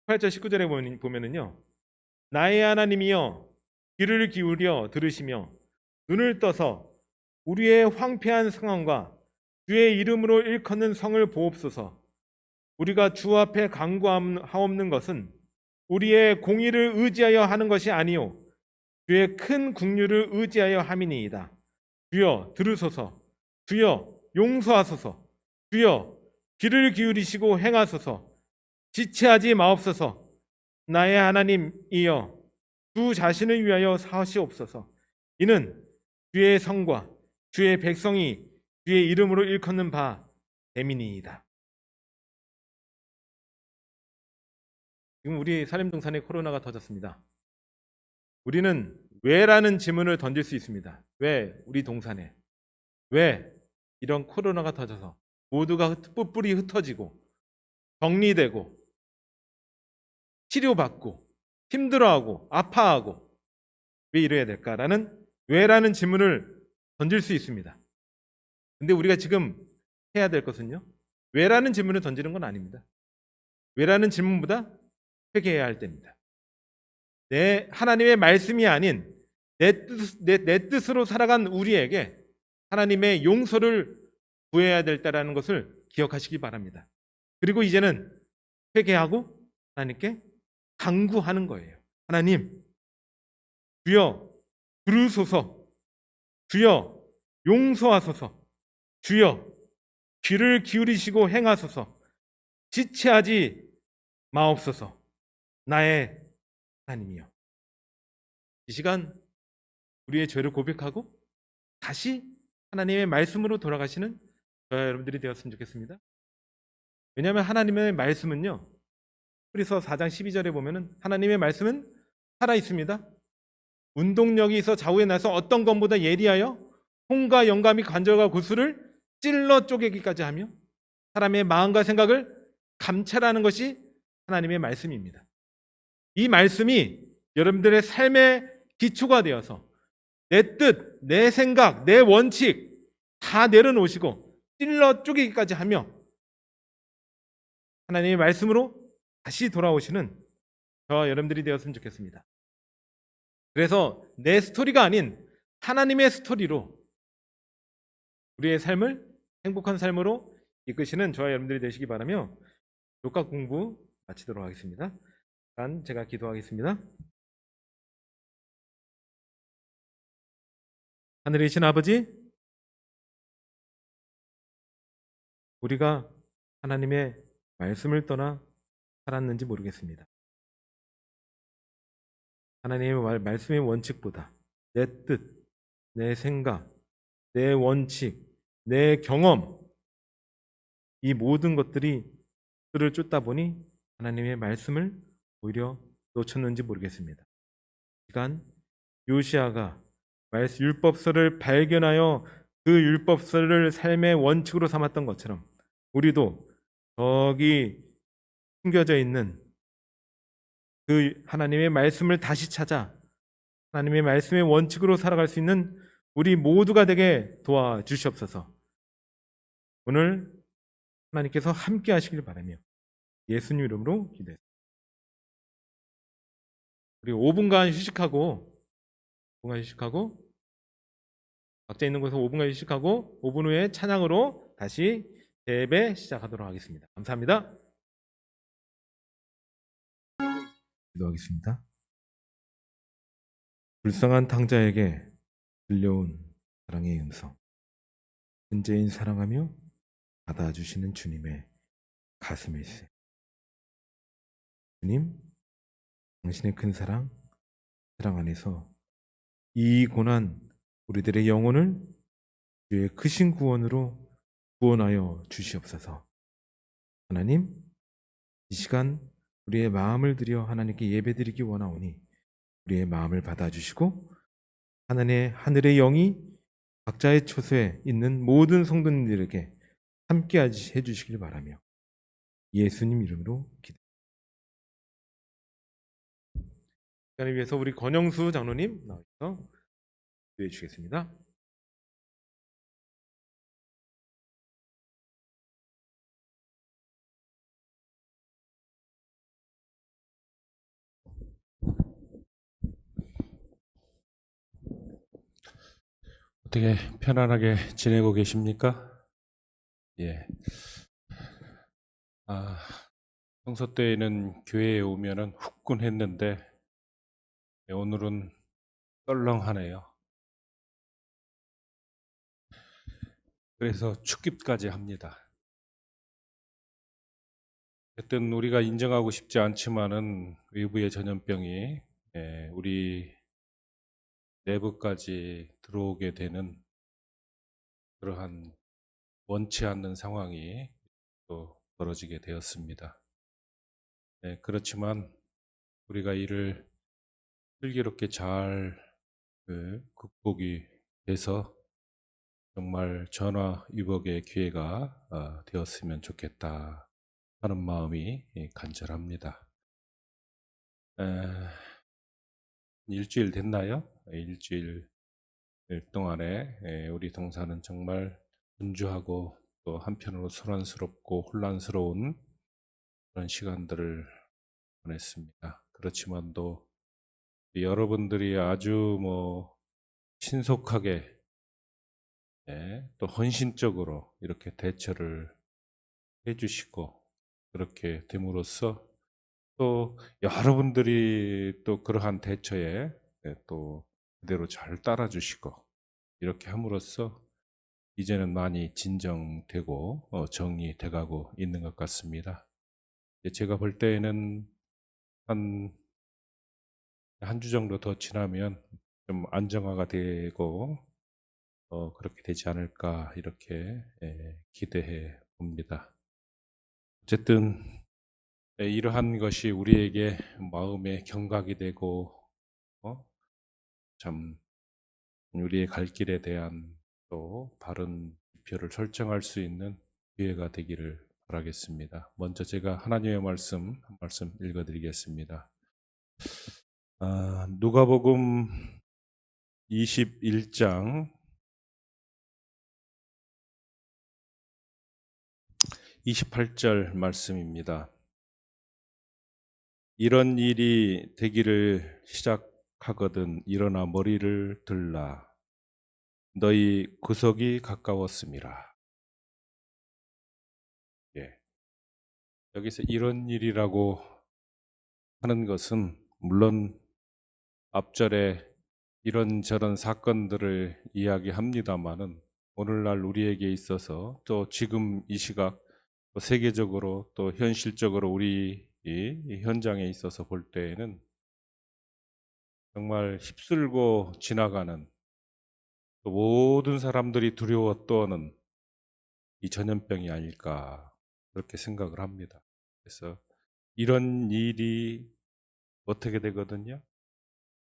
8절 19절에 보면은요, 나의 하나님이여 귀를 기울여 들으시며 눈을 떠서 우리의 황폐한 상황과 주의 이름으로 일컫는 성을 보옵소서. 우리가 주 앞에 간구하옵는 것은 우리의 공의를 의지하여 하는 것이 아니요 주의 큰 긍휼을 의지하여 함이니이다. 주여 들으소서. 주여 용서하소서. 주여 귀를 기울이시고 행하소서. 지체하지 마옵소서. 나의 하나님이여 주 자신을 위하여 사하시옵소서. 이는 주의 성과 주의 백성이 주의 이름으로 일컫는 바 됨이니이다. 지금 우리 산림동산에 코로나가 터졌습니다. 우리는 왜라는 질문을 던질 수 있습니다. 왜 우리 동산에? 왜 이런 코로나가 터져서 모두가 뿔뿔이 흩어지고 격리되고 치료받고 힘들어하고 아파하고 왜 이래야 될까라는 왜라는 질문을 던질 수 있습니다. 근데 우리가 지금 해야 될 것은요, 왜라는 질문을 던지는 건 아닙니다. 왜라는 질문보다 회개해야 할 때입니다. 내 하나님의 말씀이 아닌 내 뜻으로 살아간 우리에게 하나님의 용서를 구해야 될 때라는 것을 기억하시기 바랍니다. 그리고 이제는 회개하고 하나님께 간구하는 거예요. 하나님, 주여 들으소서. 주여 용서하소서. 주여 귀를 기울이시고 행하소서. 지체하지 마옵소서. 나의 하나님이여. 이 시간 우리의 죄를 고백하고 다시 하나님의 말씀으로 돌아가시는 저와 여러분들이 되었으면 좋겠습니다. 왜냐하면 하나님의 말씀은요, 히브리서 4장 12절에 보면은 하나님의 말씀은 살아 있습니다. 운동력이 있어 좌우에 나서 어떤 것보다 예리하여 손과 영감이 관절과 골수를 찔러 쪼개기까지 하며 사람의 마음과 생각을 감찰하는 것이 하나님의 말씀입니다. 이 말씀이 여러분들의 삶의 기초가 되어서 내 뜻, 내 생각, 내 원칙 다 내려놓으시고 찔러 쪼개기까지 하며 하나님의 말씀으로 다시 돌아오시는 저와 여러분들이 되었으면 좋겠습니다. 그래서 내 스토리가 아닌 하나님의 스토리로 우리의 삶을 행복한 삶으로 이끄시는 저와 여러분들이 되시기 바라며 교과 공부 마치도록 하겠습니다. 일단 제가 기도하겠습니다. 하늘에 계신 아버지, 우리가 하나님의 말씀을 떠나 살았는지 모르겠습니다. 하나님의 말씀의 원칙보다 내 뜻, 내 생각, 내 원칙, 내 경험, 이 모든 것들이 를 쫓다 보니 하나님의 말씀을 오히려 놓쳤는지 모르겠습니다. 이 시간 요시아가 율법서를 발견하여 그 율법서를 삶의 원칙으로 삼았던 것처럼 우리도 저기 숨겨져 있는 그 하나님의 말씀을 다시 찾아 하나님의 말씀의 원칙으로 살아갈 수 있는 우리 모두가 되게 도와주시옵소서. 오늘 하나님께서 함께 하시길 바라며 예수님 이름으로 기도했습니다. 우리 5분간 휴식하고 각자 있는 곳에서 5분간 휴식하고 5분 후에 찬양으로 다시 예배 시작하도록 하겠습니다. 감사합니다. 기도하겠습니다. 불쌍한 탕자에게 들려온 사랑의 음성, 현재인 사랑하며 받아주시는 주님의 가슴일세. 주님, 당신의 큰 사랑 안에서 이 고난 우리들의 영혼을 주의 크신 구원으로 구원하여 주시옵소서. 하나님, 이 시간 우리의 마음을 들여 하나님께 예배드리기 원하오니 우리의 마음을 받아주시고 하늘의 영이 각자의 처소에 있는 모든 성도님들에게 함께 해주시길 바라며 예수님 이름으로 기도합니다. 시간을 위해서 우리 권영수 장로님 나와서 기도해 주시겠습니다. 어떻게 편안하게 지내고 계십니까? 예. 평소 때에는 교회에 오면은 후끈했는데 오늘은 썰렁하네요. 그래서 축기까지 합니다. 어쨌든 우리가 인정하고 싶지 않지만은 외부의 전염병이 우리 내부까지 들어오게 되는 그러한 원치 않는 상황이 또 벌어지게 되었습니다. 그렇지만 우리가 이를 슬기롭게 잘 극복이 돼서 정말 전화위복의 기회가 되었으면 좋겠다 하는 마음이 간절합니다. 일주일 됐나요? 일주일 동안에 우리 동사는 정말 분주하고 또 한편으로 소란스럽고 혼란스러운 그런 시간들을 보냈습니다. 그렇지만도 여러분들이 아주 신속하게 또 헌신적으로 이렇게 대처를 해주시고 그렇게 됨으로써 또 여러분들이 또 그러한 대처에 또 그대로 잘 따라주시고 이렇게 함으로써 이제는 많이 진정되고 정리돼가고 있는 것 같습니다. 제가 볼 때에는 한 주 정도 더 지나면 좀 안정화가 되고 그렇게 되지 않을까 이렇게 기대해 봅니다. 어쨌든 이러한 것이 우리에게 마음의 경각이 되고 참 우리의 갈 길에 대한 또 바른 지표를 설정할 수 있는 기회가 되기를 바라겠습니다. 먼저 제가 하나님의 말씀 한 말씀 읽어드리겠습니다. 누가복음 21장 28절 말씀입니다. 이런 일이 되기를 시작하거든 일어나 머리를 들라. 너희 구석이 가까웠음이라. 여기서 이런 일이라고 하는 것은 물론 앞절에 이런저런 사건들을 이야기합니다마는 오늘날 우리에게 있어서 또 지금 이 시각 또 세계적으로 또 현실적으로 우리 이 현장에 있어서 볼 때에는 정말 휩쓸고 지나가는 또 모든 사람들이 두려워 떠는 이 전염병이 아닐까 그렇게 생각을 합니다. 그래서 이런 일이 어떻게 되거든요?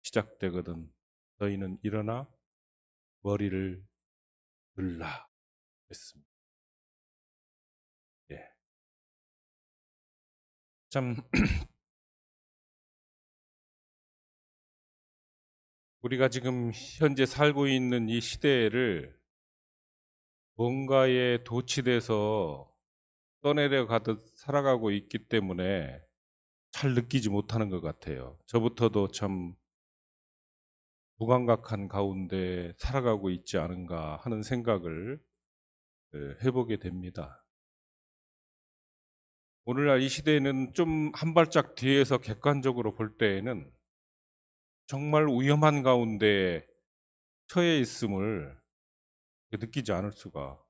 시작되거든 너희는 일어나 머리를 들라 했습니다. 참 우리가 지금 현재 살고 있는 이 시대를 뭔가에 도취돼서 떠내려가듯 살아가고 있기 때문에 잘 느끼지 못하는 것 같아요. 저부터도 참 무감각한 가운데 살아가고 있지 않은가 하는 생각을 해보게 됩니다. 오늘날 이 시대에는 좀 한 발짝 뒤에서 객관적으로 볼 때에는 정말 위험한 가운데 처해 있음을 느끼지 않을 수가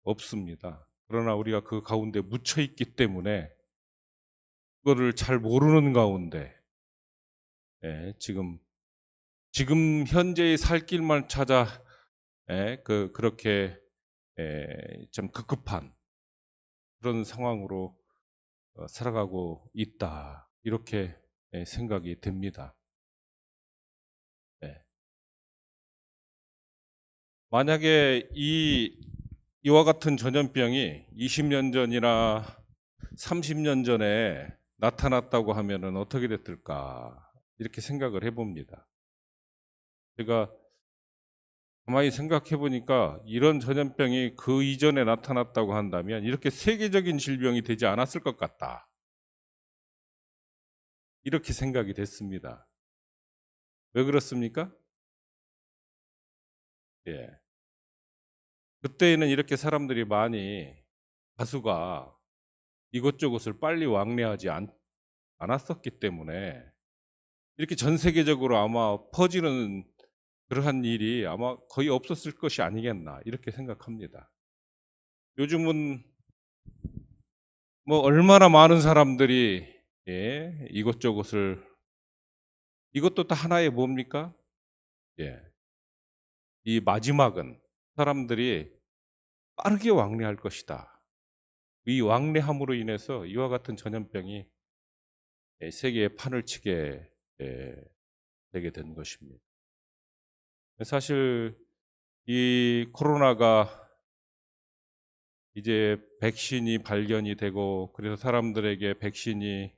없습니다. 그러나 우리가 그 가운데 묻혀 있기 때문에 그거를 잘 모르는 가운데 지금 현재의 살 길만 찾아 그렇게 좀 급급한 그런 상황으로 살아가고 있다 이렇게 생각이 됩니다. 만약에 이와 같은 전염병이 20년 전이나 30년 전에 나타났다고 하면은 어떻게 됐을까 이렇게 생각을 해봅니다. 제가 가만히 생각해 보니까 이런 전염병이 그 이전에 나타났다고 한다면 이렇게 세계적인 질병이 되지 않았을 것 같다 이렇게 생각이 됐습니다. 왜 그렇습니까? 예. 그때에는 이렇게 사람들이 많이 다수가 이것저것을 빨리 왕래하지 않았었기 때문에 이렇게 전 세계적으로 아마 퍼지는 그러한 일이 아마 거의 없었을 것이 아니겠나 이렇게 생각합니다. 요즘은 뭐 얼마나 많은 사람들이 이것저것을 이것도 다 하나의 뭡니까? 예. 이 마지막은 사람들이 빠르게 왕래할 것이다. 이 왕래함으로 인해서 이와 같은 전염병이 세계에 판을 치게 되게 된 것입니다. 사실 이 코로나가 이제 백신이 발견이 되고 그래서 사람들에게 백신이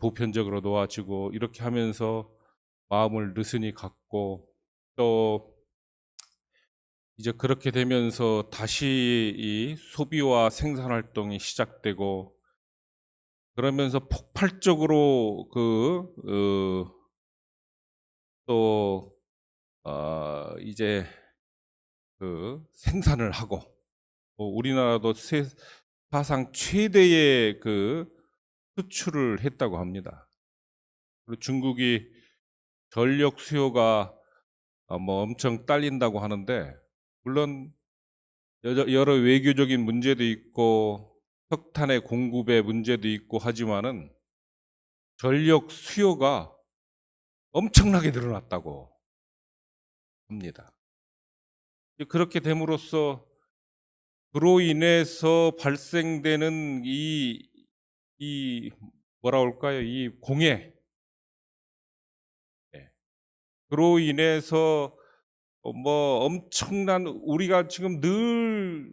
보편적으로 놓아지고 이렇게 하면서 마음을 느슨히 갖고 또 이제 그렇게 되면서 다시 이 소비와 생산 활동이 시작되고 그러면서 폭발적으로 또 이제 생산을 하고 우리나라도 사상 최대의 수출을 했다고 합니다. 그리고 중국이 전력 수요가 뭐 엄청 딸린다고 하는데 물론 여러 외교적인 문제도 있고 석탄의 공급의 문제도 있고 하지만은 전력 수요가 엄청나게 늘어났다고 합니다. 그렇게 됨으로써 그로 인해서 발생되는 이 뭐라 할까요? 이 공해. 그로 인해서 뭐 엄청난 우리가 지금 늘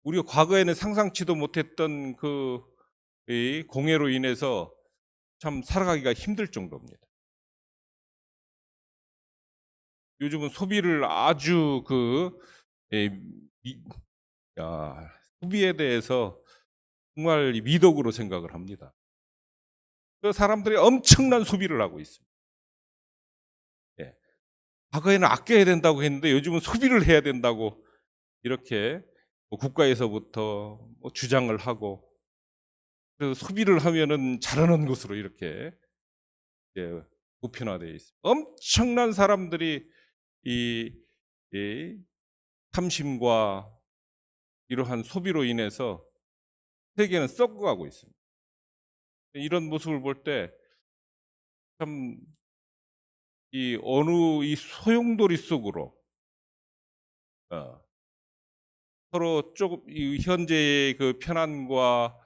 우리가 과거에는 상상치도 못했던 이 공해로 인해서 참 살아가기가 힘들 정도입니다. 요즘은 소비를 아주 소비에 대해서 정말 미덕으로 생각을 합니다. 그 사람들이 엄청난 소비를 하고 있습니다. 예. 과거에는 아껴야 된다고 했는데 요즘은 소비를 해야 된다고 이렇게 국가에서부터 주장을 하고 그래서 소비를 하면은 잘하는 것으로 이렇게 보편화되어 있습니다. 엄청난 사람들이 이 탐심과 이러한 소비로 인해서 세계는 썩어가고 있습니다. 이런 모습을 볼 때 참 이 어느 이 소용돌이 속으로 서로 조금 이 현재의 편안과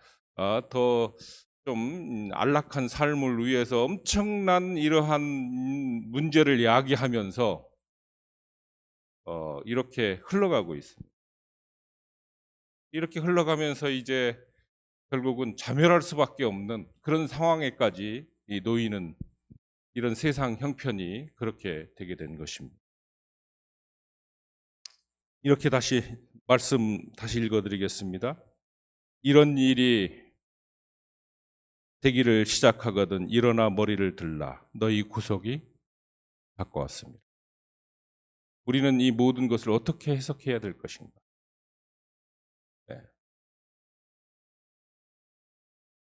더 좀 안락한 삶을 위해서 엄청난 이러한 문제를 야기하면서 이렇게 흘러가고 있습니다. 이렇게 흘러가면서 이제 결국은 자멸할 수밖에 없는 그런 상황에까지 놓이는 이런 세상 형편이 그렇게 되게 된 것입니다. 이렇게 말씀 다시 읽어드리겠습니다. 이런 일이 되기를 시작하거든 일어나 머리를 들라 너희 구속이 가까웠습니다. 우리는 이 모든 것을 어떻게 해석해야 될 것인가?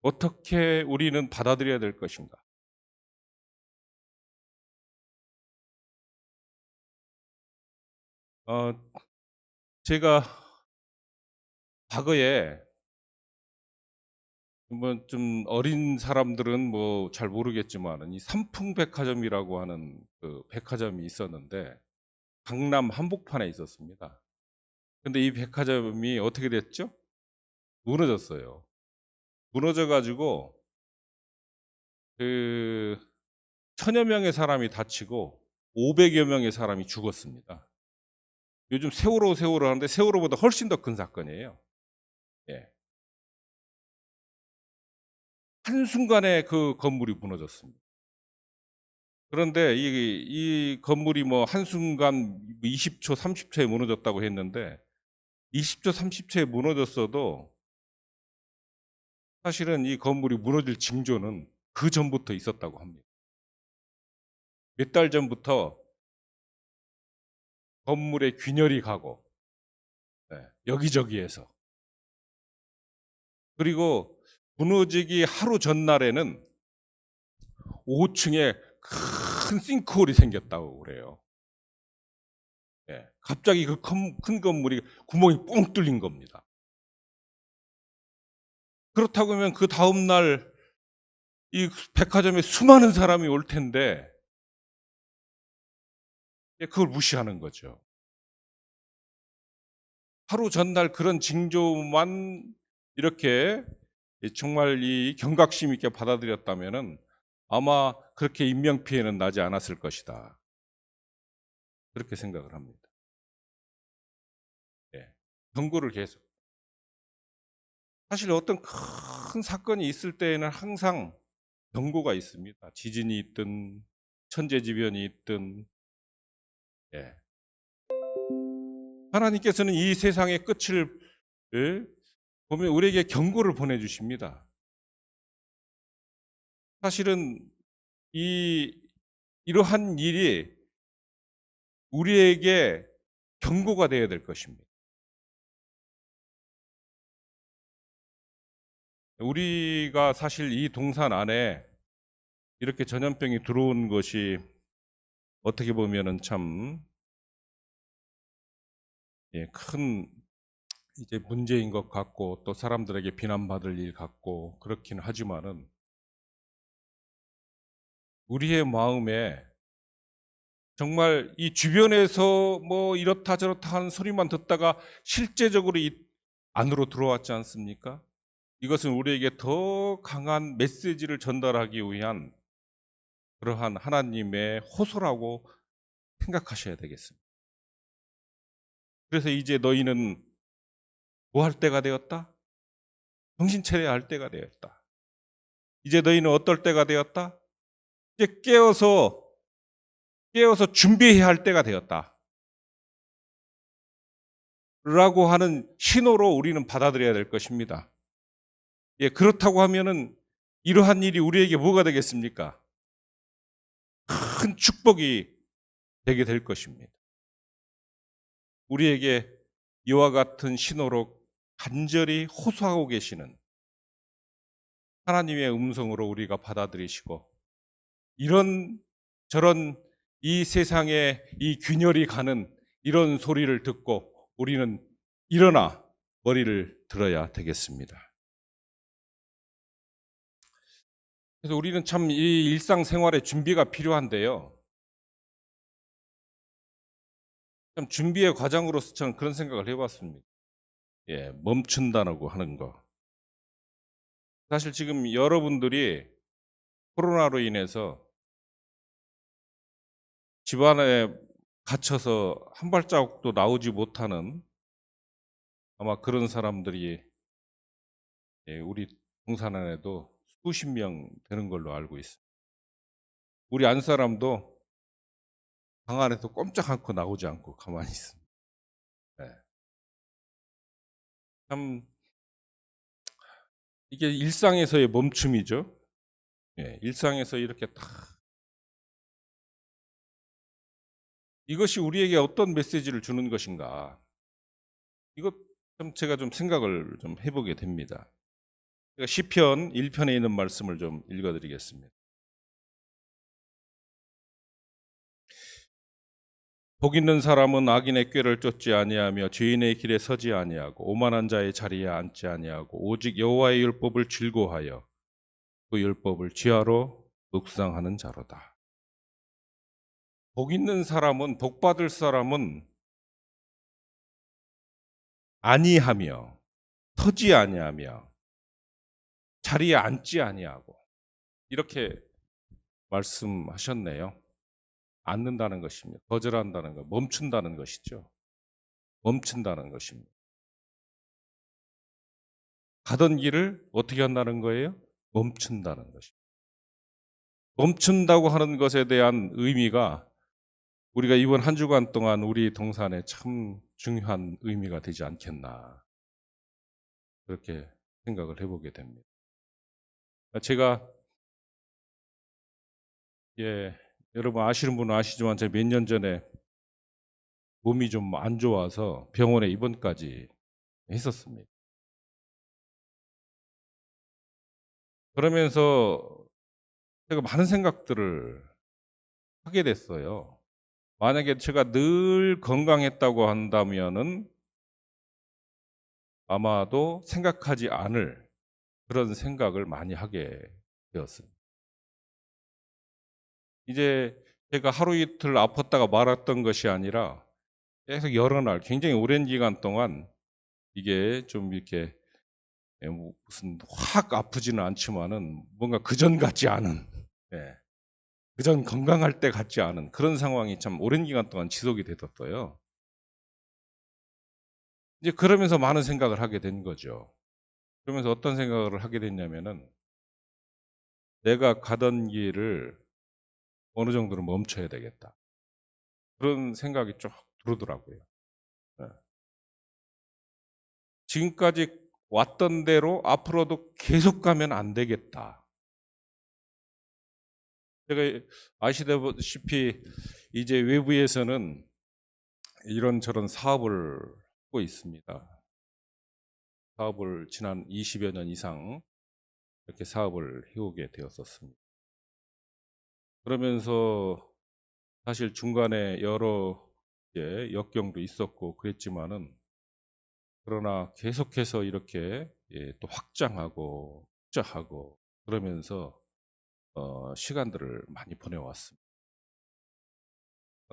어떻게 우리는 받아들여야 될 것인가? 제가 과거에 뭐 좀 어린 사람들은 뭐 잘 모르겠지만 이 삼풍백화점이라고 하는 백화점이 있었는데 강남 한복판에 있었습니다. 근데 이 백화점이 어떻게 됐죠? 무너졌어요. 무너져 가지고 1000여 명의 사람이 다치고 500여 명의 사람이 죽었습니다. 요즘 세월호 하는데 세월호보다 훨씬 더 큰 사건이에요. 예. 한순간에 그 건물이 무너졌습니다. 그런데 이 건물이 뭐 한순간 20초, 30초에 무너졌다고 했는데 20초, 30초에 무너졌어도 사실은 이 건물이 무너질 징조는 그 전부터 있었다고 합니다. 몇 달 전부터 건물에 균열이 가고 여기저기에서 그리고 무너지기 하루 전날에는 5층에 큰 싱크홀이 생겼다고 그래요. 갑자기 그 큰 건물이 구멍이 뻥 뚫린 겁니다. 그렇다고 하면 그 다음 날 이 백화점에 수많은 사람이 올 텐데 그걸 무시하는 거죠. 하루 전날 그런 징조만 이렇게 정말 이 경각심 있게 받아들였다면은 아마 그렇게 인명 피해는 나지 않았을 것이다. 그렇게 생각을 합니다. 경고를 계속. 사실 어떤 큰 사건이 있을 때에는 항상 경고가 있습니다. 지진이 있든 천재지변이 있든. 하나님께서는 이 세상의 끝을 보면 우리에게 경고를 보내주십니다. 사실은 이러한 일이 우리에게 경고가 되어야 될 것입니다. 우리가 사실 이 동산 안에 이렇게 전염병이 들어온 것이 어떻게 보면은 참 큰 이제 문제인 것 같고 또 사람들에게 비난받을 일 같고 그렇긴 하지만은 우리의 마음에 정말 이 주변에서 뭐 이렇다 저렇다 하는 소리만 듣다가 실제적으로 이 안으로 들어왔지 않습니까? 이것은 우리에게 더 강한 메시지를 전달하기 위한 그러한 하나님의 호소라고 생각하셔야 되겠습니다. 그래서 이제 너희는 뭐 할 때가 되었다? 정신 차려야 할 때가 되었다. 이제 너희는 어떨 때가 되었다? 이제 깨어서 준비해야 할 때가 되었다. 라고 하는 신호로 우리는 받아들여야 될 것입니다. 그렇다고 하면은 이러한 일이 우리에게 뭐가 되겠습니까? 큰 축복이 되게 될 것입니다. 우리에게 이와 같은 신호로 간절히 호소하고 계시는 하나님의 음성으로 우리가 받아들이시고 이런 저런 이 세상에 이 균열이 가는 이런 소리를 듣고 우리는 일어나 머리를 들어야 되겠습니다. 그래서 우리는 참 이 일상생활에 준비가 필요한데요. 참 준비의 과정으로서 저는 그런 생각을 해봤습니다. 멈춘다고 하는 거. 사실 지금 여러분들이 코로나로 인해서 집안에 갇혀서 한 발자국도 나오지 못하는 아마 그런 사람들이 우리 동산 안에도 수십 명 되는 걸로 알고 있습니다. 우리 안 사람도 방 안에서 꼼짝 않고 나오지 않고 가만히 있습니다. 참 이게 일상에서의 멈춤이죠. 일상에서 이렇게 다 이것이 우리에게 어떤 메시지를 주는 것인가? 이것 좀 제가 좀 생각을 좀 해보게 됩니다. 제가 시편 1편에 있는 말씀을 좀 읽어드리겠습니다. 복 있는 사람은 악인의 꾀를 쫓지 아니하며 죄인의 길에 서지 아니하고 오만한 자의 자리에 앉지 아니하고 오직 여호와의 율법을 즐거워하여 그 율법을 지하로 묵상하는 자로다. 복 있는 사람은 복 받을 사람은 아니하며 서지 아니하며 자리에 앉지 아니하고 이렇게 말씀하셨네요. 앉는다는 것입니다. 거절한다는 것, 멈춘다는 것이죠. 멈춘다는 것입니다. 가던 길을 어떻게 한다는 거예요? 멈춘다는 것입니다. 멈춘다고 하는 것에 대한 의미가 우리가 이번 한 주간 동안 우리 동산에 참 중요한 의미가 되지 않겠나 그렇게 생각을 해보게 됩니다. 제가 여러분 아시는 분은 아시지만 제가 몇 년 전에 몸이 좀 안 좋아서 병원에 입원까지 했었습니다. 그러면서 제가 많은 생각들을 하게 됐어요. 만약에 제가 늘 건강했다고 한다면은 아마도 생각하지 않을 그런 생각을 많이 하게 되었습니다. 이제 제가 하루 이틀 아팠다가 말았던 것이 아니라 계속 여러 날 굉장히 오랜 기간 동안 이게 좀 이렇게 뭐 무슨 확 아프지는 않지만은 뭔가 그전 같지 않은, 예, 그전 건강할 때 같지 않은 그런 상황이 참 오랜 기간 동안 지속이 됐었어요. 이제 그러면서 많은 생각을 하게 된 거죠. 그러면서 어떤 생각을 하게 됐냐면은 내가 가던 길을 어느 정도는 멈춰야 되겠다. 그런 생각이 쭉 들더라고요. 예. 지금까지 왔던 대로 앞으로도 계속 가면 안 되겠다. 제가 아시다시피 이제 외부에서는 이런저런 사업을 하고 있습니다. 사업을 지난 20여 년 이상 이렇게 사업을 해오게 되었었습니다. 그러면서 사실 중간에 여러 역경도 있었고 그랬지만은 그러나 계속해서 이렇게 또 확장하고 투자하고 그러면서 시간들을 많이 보내왔습니다.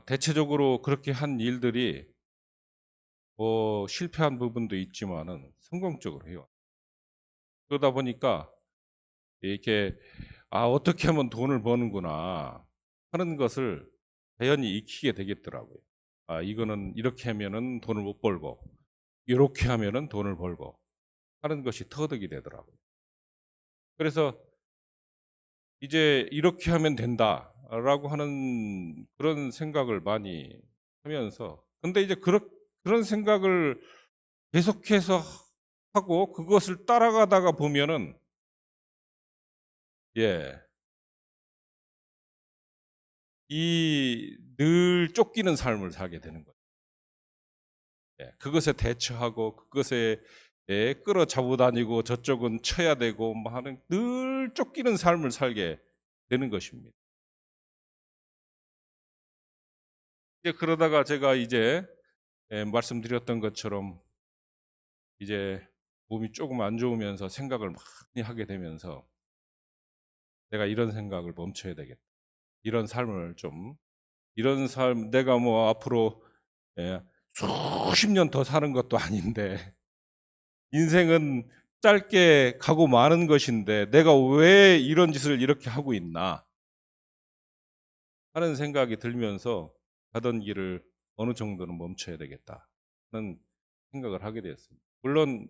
대체적으로 그렇게 한 일들이 실패한 부분도 있지만은 성공적으로 해요. 그러다 보니까 이렇게 어떻게 하면 돈을 버는구나 하는 것을 자연히 익히게 되겠더라고요. 이거는 이렇게 하면은 돈을 못 벌고 이렇게 하면은 돈을 벌고 하는 것이 터득이 되더라고요. 그래서 이제 이렇게 하면 된다라고 하는 그런 생각을 많이 하면서 근데 이제 그런 생각을 계속해서 하고 그것을 따라가다가 보면은 이 늘 쫓기는 삶을 살게 되는 거예요. 그것에 대처하고 그것에 끌어잡고 다니고 저쪽은 쳐야 되고 뭐 하는 늘 쫓기는 삶을 살게 되는 것입니다. 이제 그러다가 제가 이제 말씀드렸던 것처럼 이제 몸이 조금 안 좋으면서 생각을 많이 하게 되면서 내가 이런 생각을 멈춰야 되겠다. 이런 삶을 좀 이런 삶 내가 뭐 앞으로 수십 년 더 사는 것도 아닌데 인생은 짧게 가고 마는 것인데 내가 왜 이런 짓을 이렇게 하고 있나 하는 생각이 들면서 가던 길을 어느 정도는 멈춰야 되겠다는 생각을 하게 되었습니다. 물론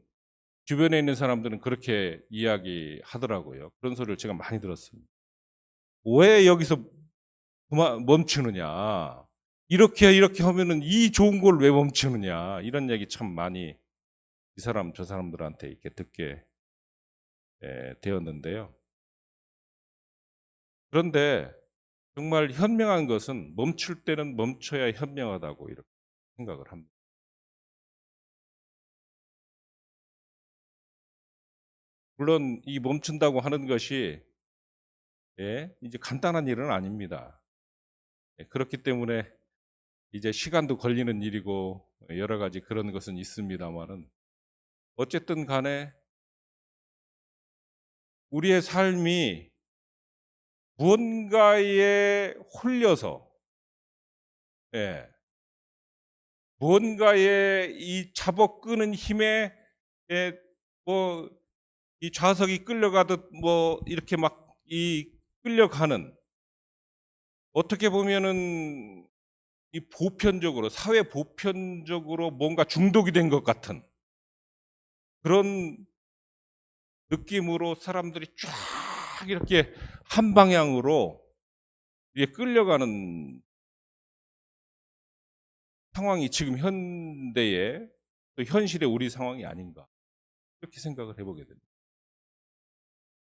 주변에 있는 사람들은 그렇게 이야기하더라고요. 그런 소리를 제가 많이 들었습니다. 왜 여기서 멈추느냐? 이렇게 하면은 이 좋은 걸 왜 멈추느냐? 이런 얘기 참 많이 이 사람 저 사람들한테 이렇게 듣게 되었는데요. 그런데 정말 현명한 것은 멈출 때는 멈춰야 현명하다고 이렇게 생각을 합니다. 물론 이 멈춘다고 하는 것이 이제 간단한 일은 아닙니다. 그렇기 때문에 이제 시간도 걸리는 일이고 여러 가지 그런 것은 있습니다만은 어쨌든 간에 우리의 삶이 무언가에 홀려서 무언가에 이 잡어 끄는 힘에 뭐 이 좌석이 끌려가듯 뭐 이렇게 막 이 끌려가는 어떻게 보면은 이 보편적으로 사회 보편적으로 뭔가 중독이 된 것 같은 그런 느낌으로 사람들이 쫙 이렇게 한 방향으로 이게 끌려가는 상황이 지금 현대의 또 현실의 우리 상황이 아닌가 이렇게 생각을 해보게 됩니다.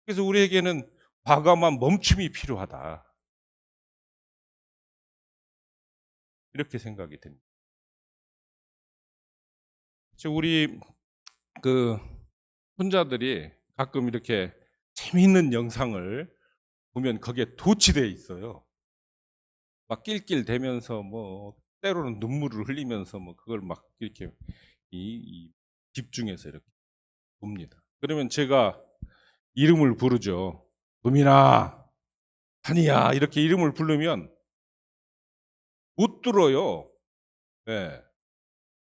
그래서 우리에게는 과감한 멈춤이 필요하다 이렇게 생각이 됩니다. 우리 그 손자들이 가끔 이렇게 재미있는 영상을 보면 거기에 도취돼 있어요. 막 낄낄대면서 뭐 때로는 눈물을 흘리면서 뭐 그걸 막 이렇게 이 집중해서 이렇게 봅니다. 그러면 제가 이름을 부르죠. 도민아, 한이야 이렇게 이름을 부르면 못 들어요. 네.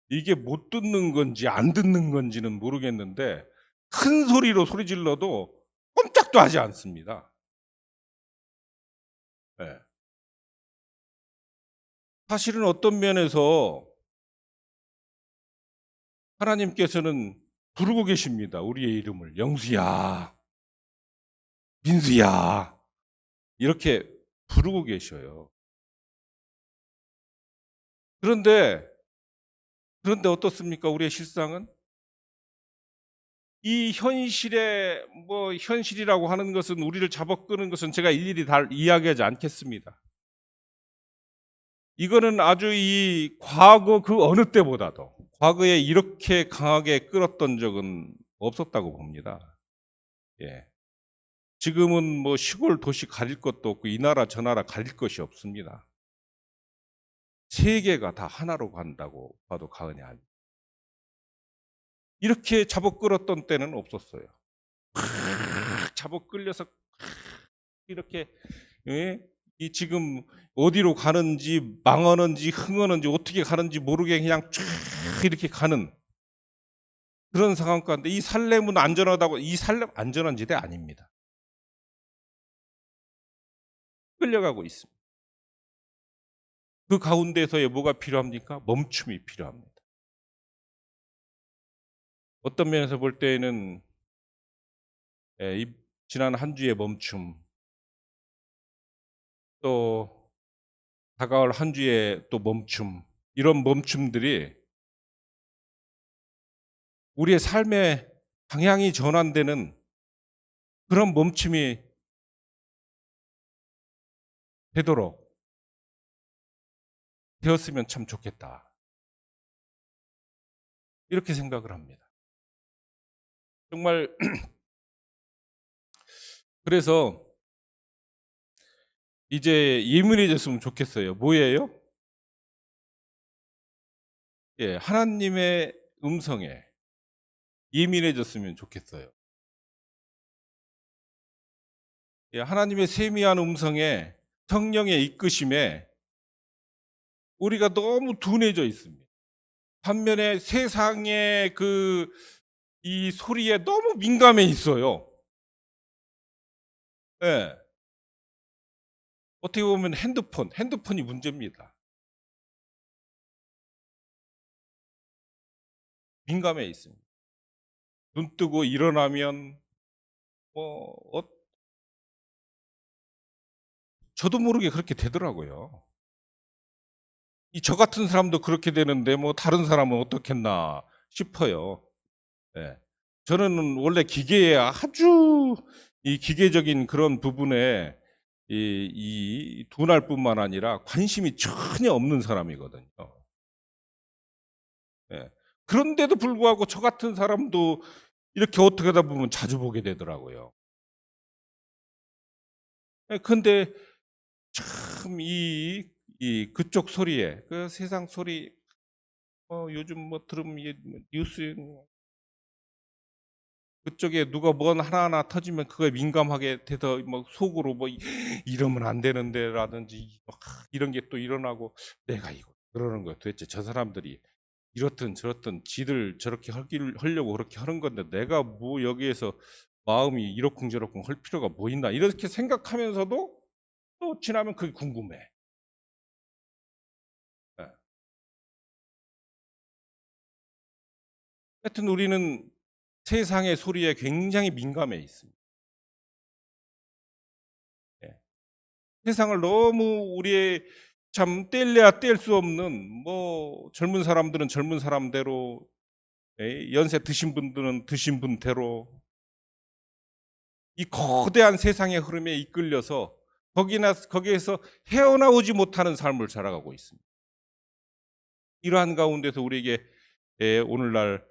이게 못 듣는 건지 안 듣는 건지는 모르겠는데 큰 소리로 소리 질러도 꼼짝도 하지 않습니다. 네. 사실은 어떤 면에서 하나님께서는 부르고 계십니다. 우리의 이름을. 영수야, 민수야 이렇게 부르고 계셔요. 그런데 어떻습니까? 우리의 실상은? 이 현실에 현실이라고 하는 것은 우리를 잡아끄는 것은 제가 일일이 다 이야기하지 않겠습니다. 이거는 아주 이 과거 그 어느 때보다도 과거에 이렇게 강하게 끌었던 적은 없었다고 봅니다. 예. 지금은 뭐 시골 도시 가릴 것도 없고 이 나라 저 나라 가릴 것이 없습니다. 세계가 다 하나로 간다고 봐도 과언이 아닙니다. 이렇게 잡아 끌었던 때는 없었어요. 잡아 끌려서 이렇게 이 지금 어디로 가는지 망하는지 흥하는지 어떻게 가는지 모르게 그냥 쫙 이렇게 가는 그런 상황 가운데 이 살렘은 안전하다고 이 살렘 안전한 지대 아닙니다. 끌려가고 있습니다. 그 가운데서에 뭐가 필요합니까? 멈춤이 필요합니다. 어떤 면에서 볼 때에는 지난 한 주의 멈춤 또 다가올 한 주의 또 멈춤 이런 멈춤들이 우리의 삶의 방향이 전환되는 그런 멈춤이 되도록 되었으면 참 좋겠다. 이렇게 생각을 합니다. 정말 그래서 이제 예민해졌으면 좋겠어요. 뭐예요? 예, 하나님의 음성에 예민해졌으면 좋겠어요. 예, 하나님의 세미한 음성에 성령의 이끄심에 우리가 너무 둔해져 있습니다. 반면에 세상의 이 소리에 너무 민감해 있어요. 예. 어떻게 보면 핸드폰이 문제입니다. 민감해 있습니다. 눈 뜨고 일어나면 저도 모르게 그렇게 되더라고요. 저 같은 사람도 그렇게 되는데 뭐 다른 사람은 어떻겠나 싶어요. 네. 저는 원래 기계에 아주 이 기계적인 그런 부분에 이 둔할 뿐만 아니라 관심이 전혀 없는 사람이거든요. 네. 그런데도 불구하고 저 같은 사람도 이렇게 어떻게 하다 보면 자주 보게 되더라고요. 근데 참 그쪽 소리에 그 세상 소리 요즘 뭐 들으면 뉴스 그쪽에 누가 뭐 하나하나 터지면 그거에 민감하게 돼서 뭐 속으로 뭐 이러면 안 되는데라든지 이런 게 또 일어나고 내가 이거 그러는 거야. 도대체 저 사람들이 이렇든 저렇든 지들 저렇게 하려고 그렇게 하는 건데 내가 뭐 여기에서 마음이 이러쿵저러쿵 할 필요가 뭐 있나 이렇게 생각하면서도 또 지나면 그게 궁금해. 네. 하여튼 우리는 세상의 소리에 굉장히 민감해 있습니다. 네. 세상을 너무 우리의 참 뗄래야 뗄 수 없는 뭐 젊은 사람들은 젊은 사람대로 연세 드신 분들은 드신 분대로 이 거대한 세상의 흐름에 이끌려서 거기에서 헤어나오지 못하는 삶을 살아가고 있습니다. 이러한 가운데서 우리에게 오늘날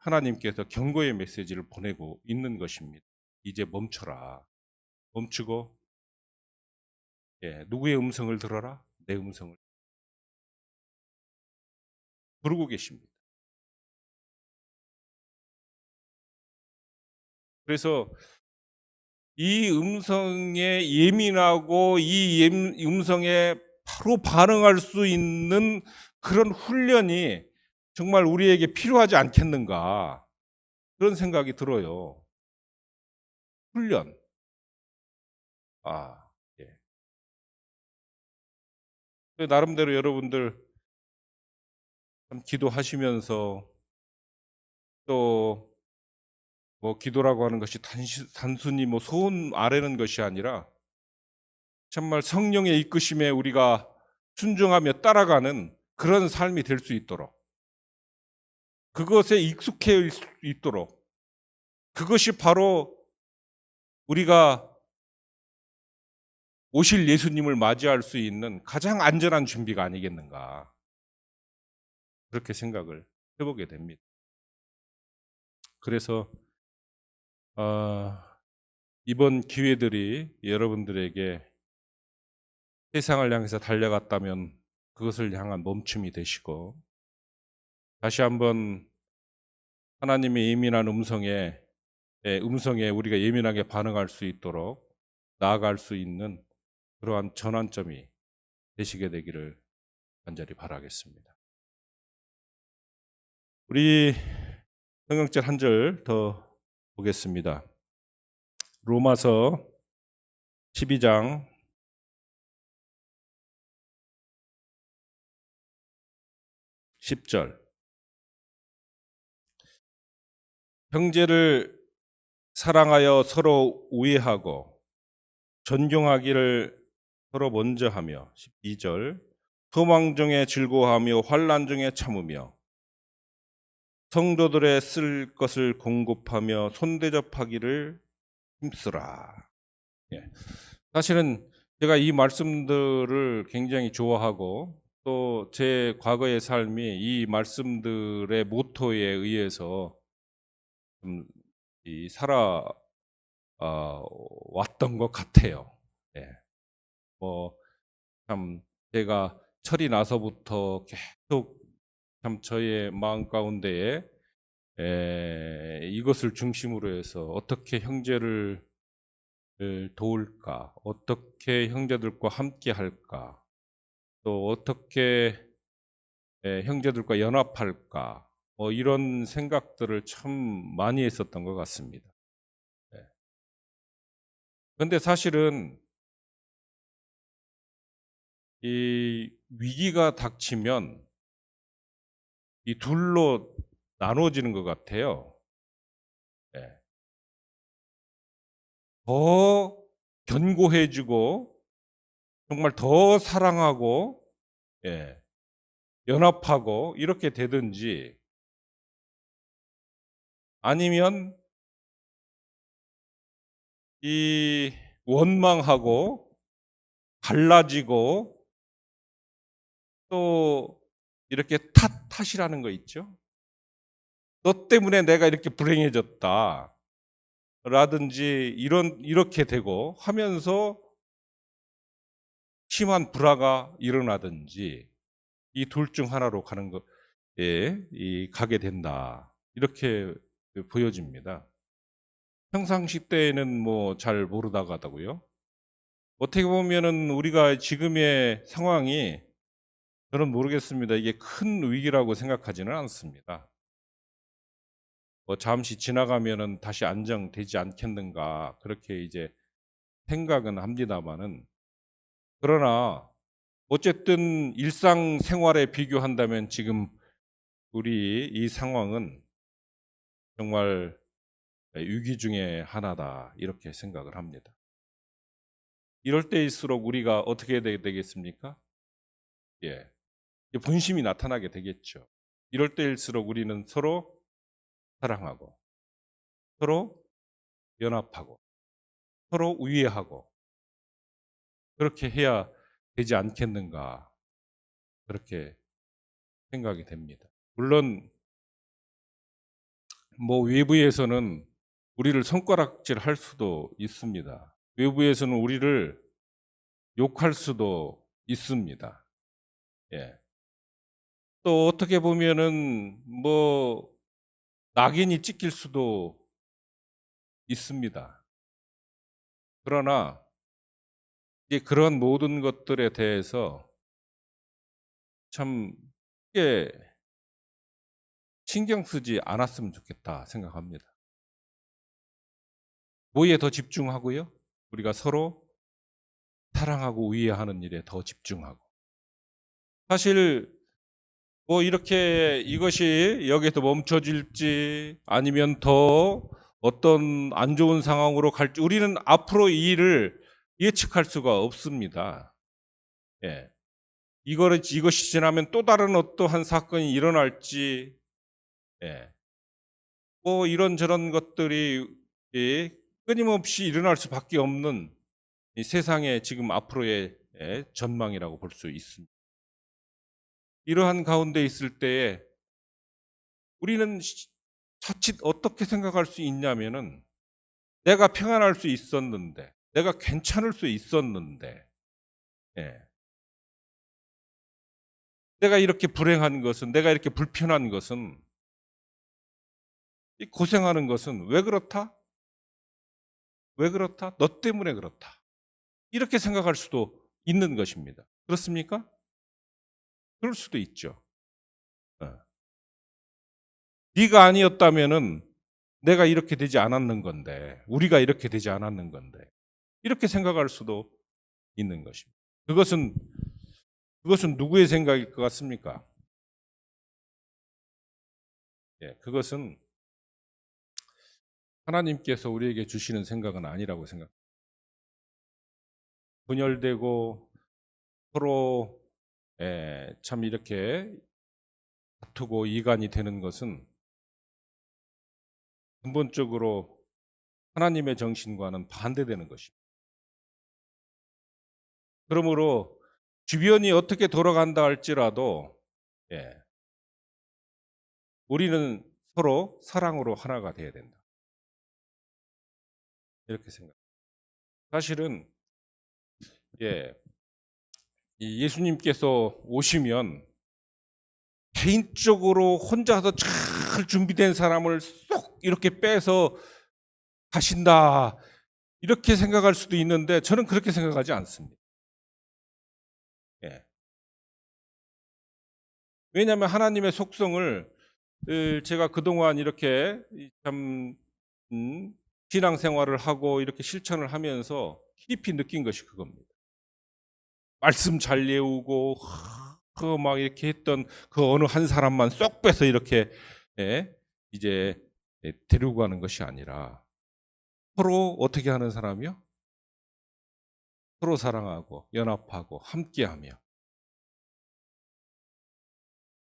하나님께서 경고의 메시지를 보내고 있는 것입니다. 이제 멈춰라. 멈추고 누구의 음성을 들어라? 내 음성을 부르고 계십니다. 그래서 이 음성에 예민하고 이 음성에 바로 반응할 수 있는 그런 훈련이 정말 우리에게 필요하지 않겠는가, 그런 생각이 들어요. 훈련. 나름대로 여러분들 참 기도하시면서, 또 뭐 기도라고 하는 것이 단순히 뭐 소원 아뢰는 것이 아니라 정말 성령의 이끄심에 우리가 순종하며 따라가는 그런 삶이 될 수 있도록, 그것에 익숙해 있도록, 그것이 바로 우리가 오실 예수님을 맞이할 수 있는 가장 안전한 준비가 아니겠는가, 그렇게 생각을 해보게 됩니다. 그래서 이번 기회들이 여러분들에게 세상을 향해서 달려갔다면 그것을 향한 멈춤이 되시고, 다시 한번 하나님의 예민한 음성에 우리가 예민하게 반응할 수 있도록 나아갈 수 있는 그러한 전환점이 되시게 되기를 간절히 바라겠습니다. 우리 성경절 한 절 더 보겠습니다. 로마서 12장 10절. 형제를 사랑하여 서로 우애하고 존경하기를 서로 먼저 하며, 12절. 소망 중에 즐거워하며 환난 중에 참으며 성도들의 쓸 것을 공급하며 손대접하기를 힘쓰라. 사실은 제가 이 말씀들을 굉장히 좋아하고, 또 제 과거의 삶이 이 말씀들의 모토에 의해서 왔던 것 같아요. 참 제가 철이 나서부터 계속 참 저의 마음 가운데에 이것을 중심으로 해서 어떻게 형제를 도울까, 어떻게 형제들과 함께 할까, 또 어떻게 형제들과 연합할까, 이런 생각들을 참 많이 했었던 것 같습니다. 그런데 사실은 이 위기가 닥치면 이 둘로 나눠지는 것 같아요. 더 견고해지고 정말 더 사랑하고 연합하고 이렇게 되든지, 아니면 이 원망하고 갈라지고 또 이렇게 탓이라는 거 있죠. 너 때문에 내가 이렇게 불행해졌다 라든지 이렇게 되고 하면서 심한 불화가 일어나든지, 이 둘 중 하나로 가는 가게 된다, 이렇게 보여집니다. 평상시 때에는 뭐 잘 모르다가다고요. 어떻게 보면은 우리가 지금의 상황이, 저는 모르겠습니다. 이게 큰 위기라고 생각하지는 않습니다. 잠시 지나가면은 다시 안정되지 않겠는가, 그렇게 이제 생각은 합니다만은, 그러나 어쨌든 일상생활에 비교한다면 지금 우리 이 상황은 정말 위기 중에 하나다, 이렇게 생각을 합니다. 이럴 때일수록 우리가 어떻게 해야 되겠습니까? 본심이 나타나게 되겠죠. 이럴 때일수록 우리는 서로 사랑하고 서로 연합하고 서로 우애하고 그렇게 해야 되지 않겠는가, 그렇게 생각이 됩니다. 물론 뭐 외부에서는 우리를 손가락질 할 수도 있습니다. 외부에서는 우리를 욕할 수도 있습니다. 예. 또 어떻게 보면은 뭐 낙인이 찍힐 수도 있습니다. 그러나 이제 그런 모든 것들에 대해서 참 크게 신경 쓰지 않았으면 좋겠다 생각합니다. 뭐에 더 집중하고요? 우리가 서로 사랑하고 위해하는 일에 더 집중하고. 사실 뭐 이렇게 이것이 여기서 멈춰질지 아니면 더 어떤 안 좋은 상황으로 갈지 우리는 앞으로 이 일을 예측할 수가 없습니다. 예. 이것이 지나면 또 다른 어떠한 사건이 일어날지, 예. 뭐 이런저런 것들이 끊임없이 일어날 수밖에 없는 이 세상의 지금 앞으로의 전망이라고 볼 수 있습니다. 이러한 가운데 있을 때에 우리는 자칫 어떻게 생각할 수 있냐면은 내가 평안할 수 있었는데, 내가 괜찮을 수 있었는데, 예. 내가 이렇게 불행한 것은, 내가 이렇게 불편한 것은, 이 고생하는 것은 왜 그렇다? 왜 그렇다? 너 때문에 그렇다. 이렇게 생각할 수도 있는 것입니다. 그렇습니까? 그럴 수도 있죠. 네가 아니었다면은 내가 이렇게 되지 않았는 건데, 우리가 이렇게 되지 않았는 건데, 이렇게 생각할 수도 있는 것입니다. 그것은 누구의 생각일 것 같습니까? 예, 그것은 하나님께서 우리에게 주시는 생각은 아니라고 생각합니다. 분열되고 서로 참 이렇게 다투고 이간이 되는 것은 근본적으로 하나님의 정신과는 반대되는 것입니다. 그러므로 주변이 어떻게 돌아간다 할지라도 우리는 서로 사랑으로 하나가 되어야 된다. 이렇게 생각합니다. 사실은 이 예수님께서 오시면 개인적으로 혼자서 잘 준비된 사람을 쏙 이렇게 빼서 가신다 이렇게 생각할 수도 있는데 저는 그렇게 생각하지 않습니다. 왜냐하면 하나님의 속성을 제가 그동안 이렇게 참 신앙생활을 하고 이렇게 실천을 하면서 깊이 느낀 것이 그겁니다. 말씀 잘 외우고 그 막 이렇게 했던 그 어느 한 사람만 쏙 빼서 이렇게 이제 데리고 가는 것이 아니라 서로 어떻게 하는 사람이요? 서로 사랑하고 연합하고 함께하며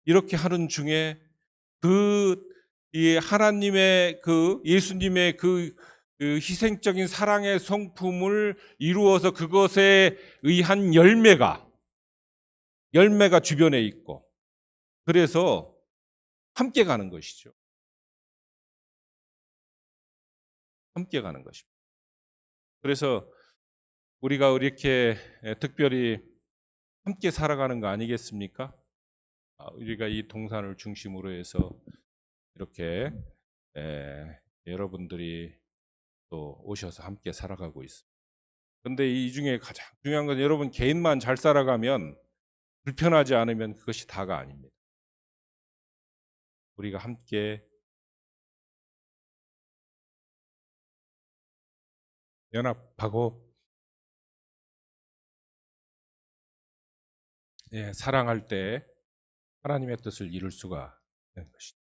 이렇게 하는 중에 이 하나님의 예수님의 그 희생적인 사랑의 성품을 이루어서 그것에 의한 열매가 주변에 있고 그래서 함께 가는 것이죠. 함께 가는 것입니다. 그래서 우리가 이렇게 특별히 함께 살아가는 거 아니겠습니까? 우리가 이 동산을 중심으로 해서 이렇게 여러분들이 또 오셔서 함께 살아가고 있습니다. 그런데 이 중에 가장 중요한 건 여러분 개인만 잘 살아가면 불편하지 않으면 그것이 다가 아닙니다. 우리가 함께 연합하고 사랑할 때 하나님의 뜻을 이룰 수가 있는 것이죠.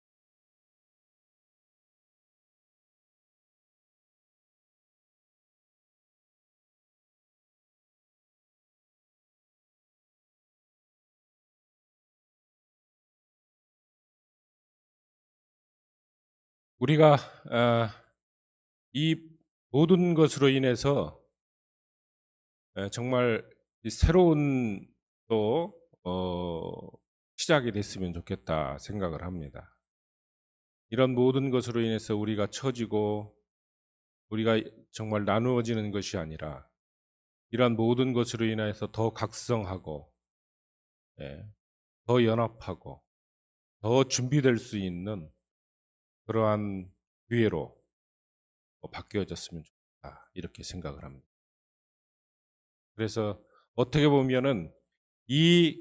우리가 이 모든 것으로 인해서 정말 이 새로운 또 시작이 됐으면 좋겠다 생각을 합니다. 이런 모든 것으로 인해서 우리가 처지고 우리가 정말 나누어지는 것이 아니라 이러한 모든 것으로 인해서 더 각성하고 예, 더 연합하고 더 준비될 수 있는 그러한 기회로 바뀌어졌으면 좋겠다 이렇게 생각을 합니다. 그래서 어떻게 보면은 이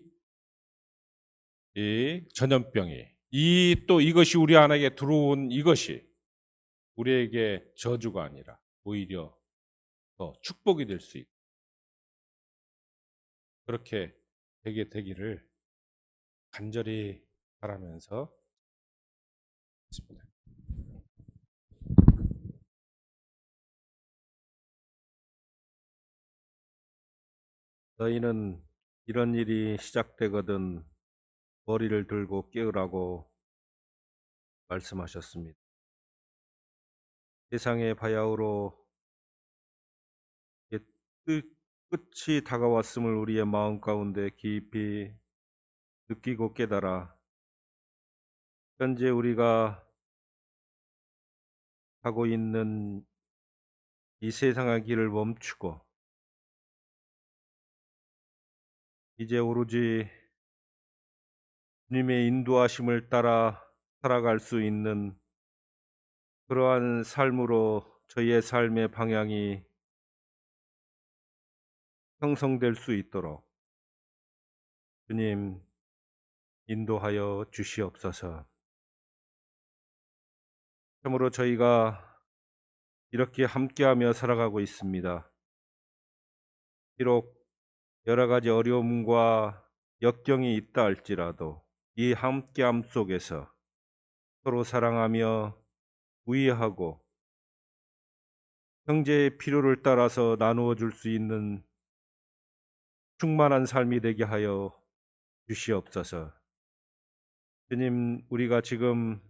전염병이 또 이것이 우리 안에 들어온 이것이 우리에게 저주가 아니라 오히려 더 축복이 될 수 있고 그렇게 되게 되기를 간절히 바라면서 있습니다. 너희는 이런 일이 시작되거든 머리를 들고 깨으라고 말씀하셨습니다. 세상의 바야흐로 끝이 다가왔음을 우리의 마음 가운데 깊이 느끼고 깨달아 현재 우리가 가고 있는 이 세상의 길을 멈추고 이제 오로지 주님의 인도하심을 따라 살아갈 수 있는 그러한 삶으로 저희의 삶의 방향이 형성될 수 있도록 주님 인도하여 주시옵소서. 참으로 저희가 이렇게 함께하며 살아가고 있습니다. 비록 여러 가지 어려움과 역경이 있다 할지라도 이 함께함 속에서 서로 사랑하며 우애하고 형제의 필요를 따라서 나누어 줄 수 있는 충만한 삶이 되게 하여 주시옵소서. 주님, 우리가 지금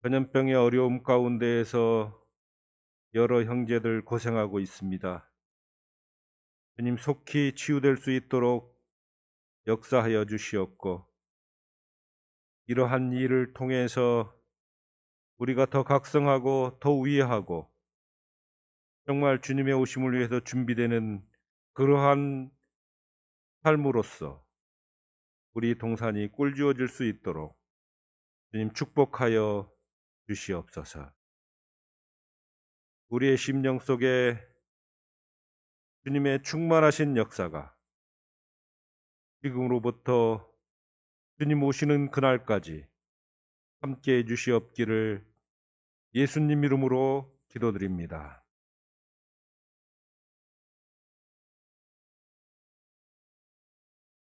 전염병의 어려움 가운데에서 여러 형제들 고생하고 있습니다. 주님, 속히 치유될 수 있도록 역사하여 주시옵고 이러한 일을 통해서 우리가 더 각성하고 더 우애하고 정말 주님의 오심을 위해서 준비되는 그러한 삶으로서 우리 동산이 꿀주어질 수 있도록 주님 축복하여 주시옵소서. 우리의 심령 속에 주님의 충만하신 역사가 지금으로부터 주님 오시는 그날까지 함께해 주시옵기를 예수님 이름으로 기도드립니다.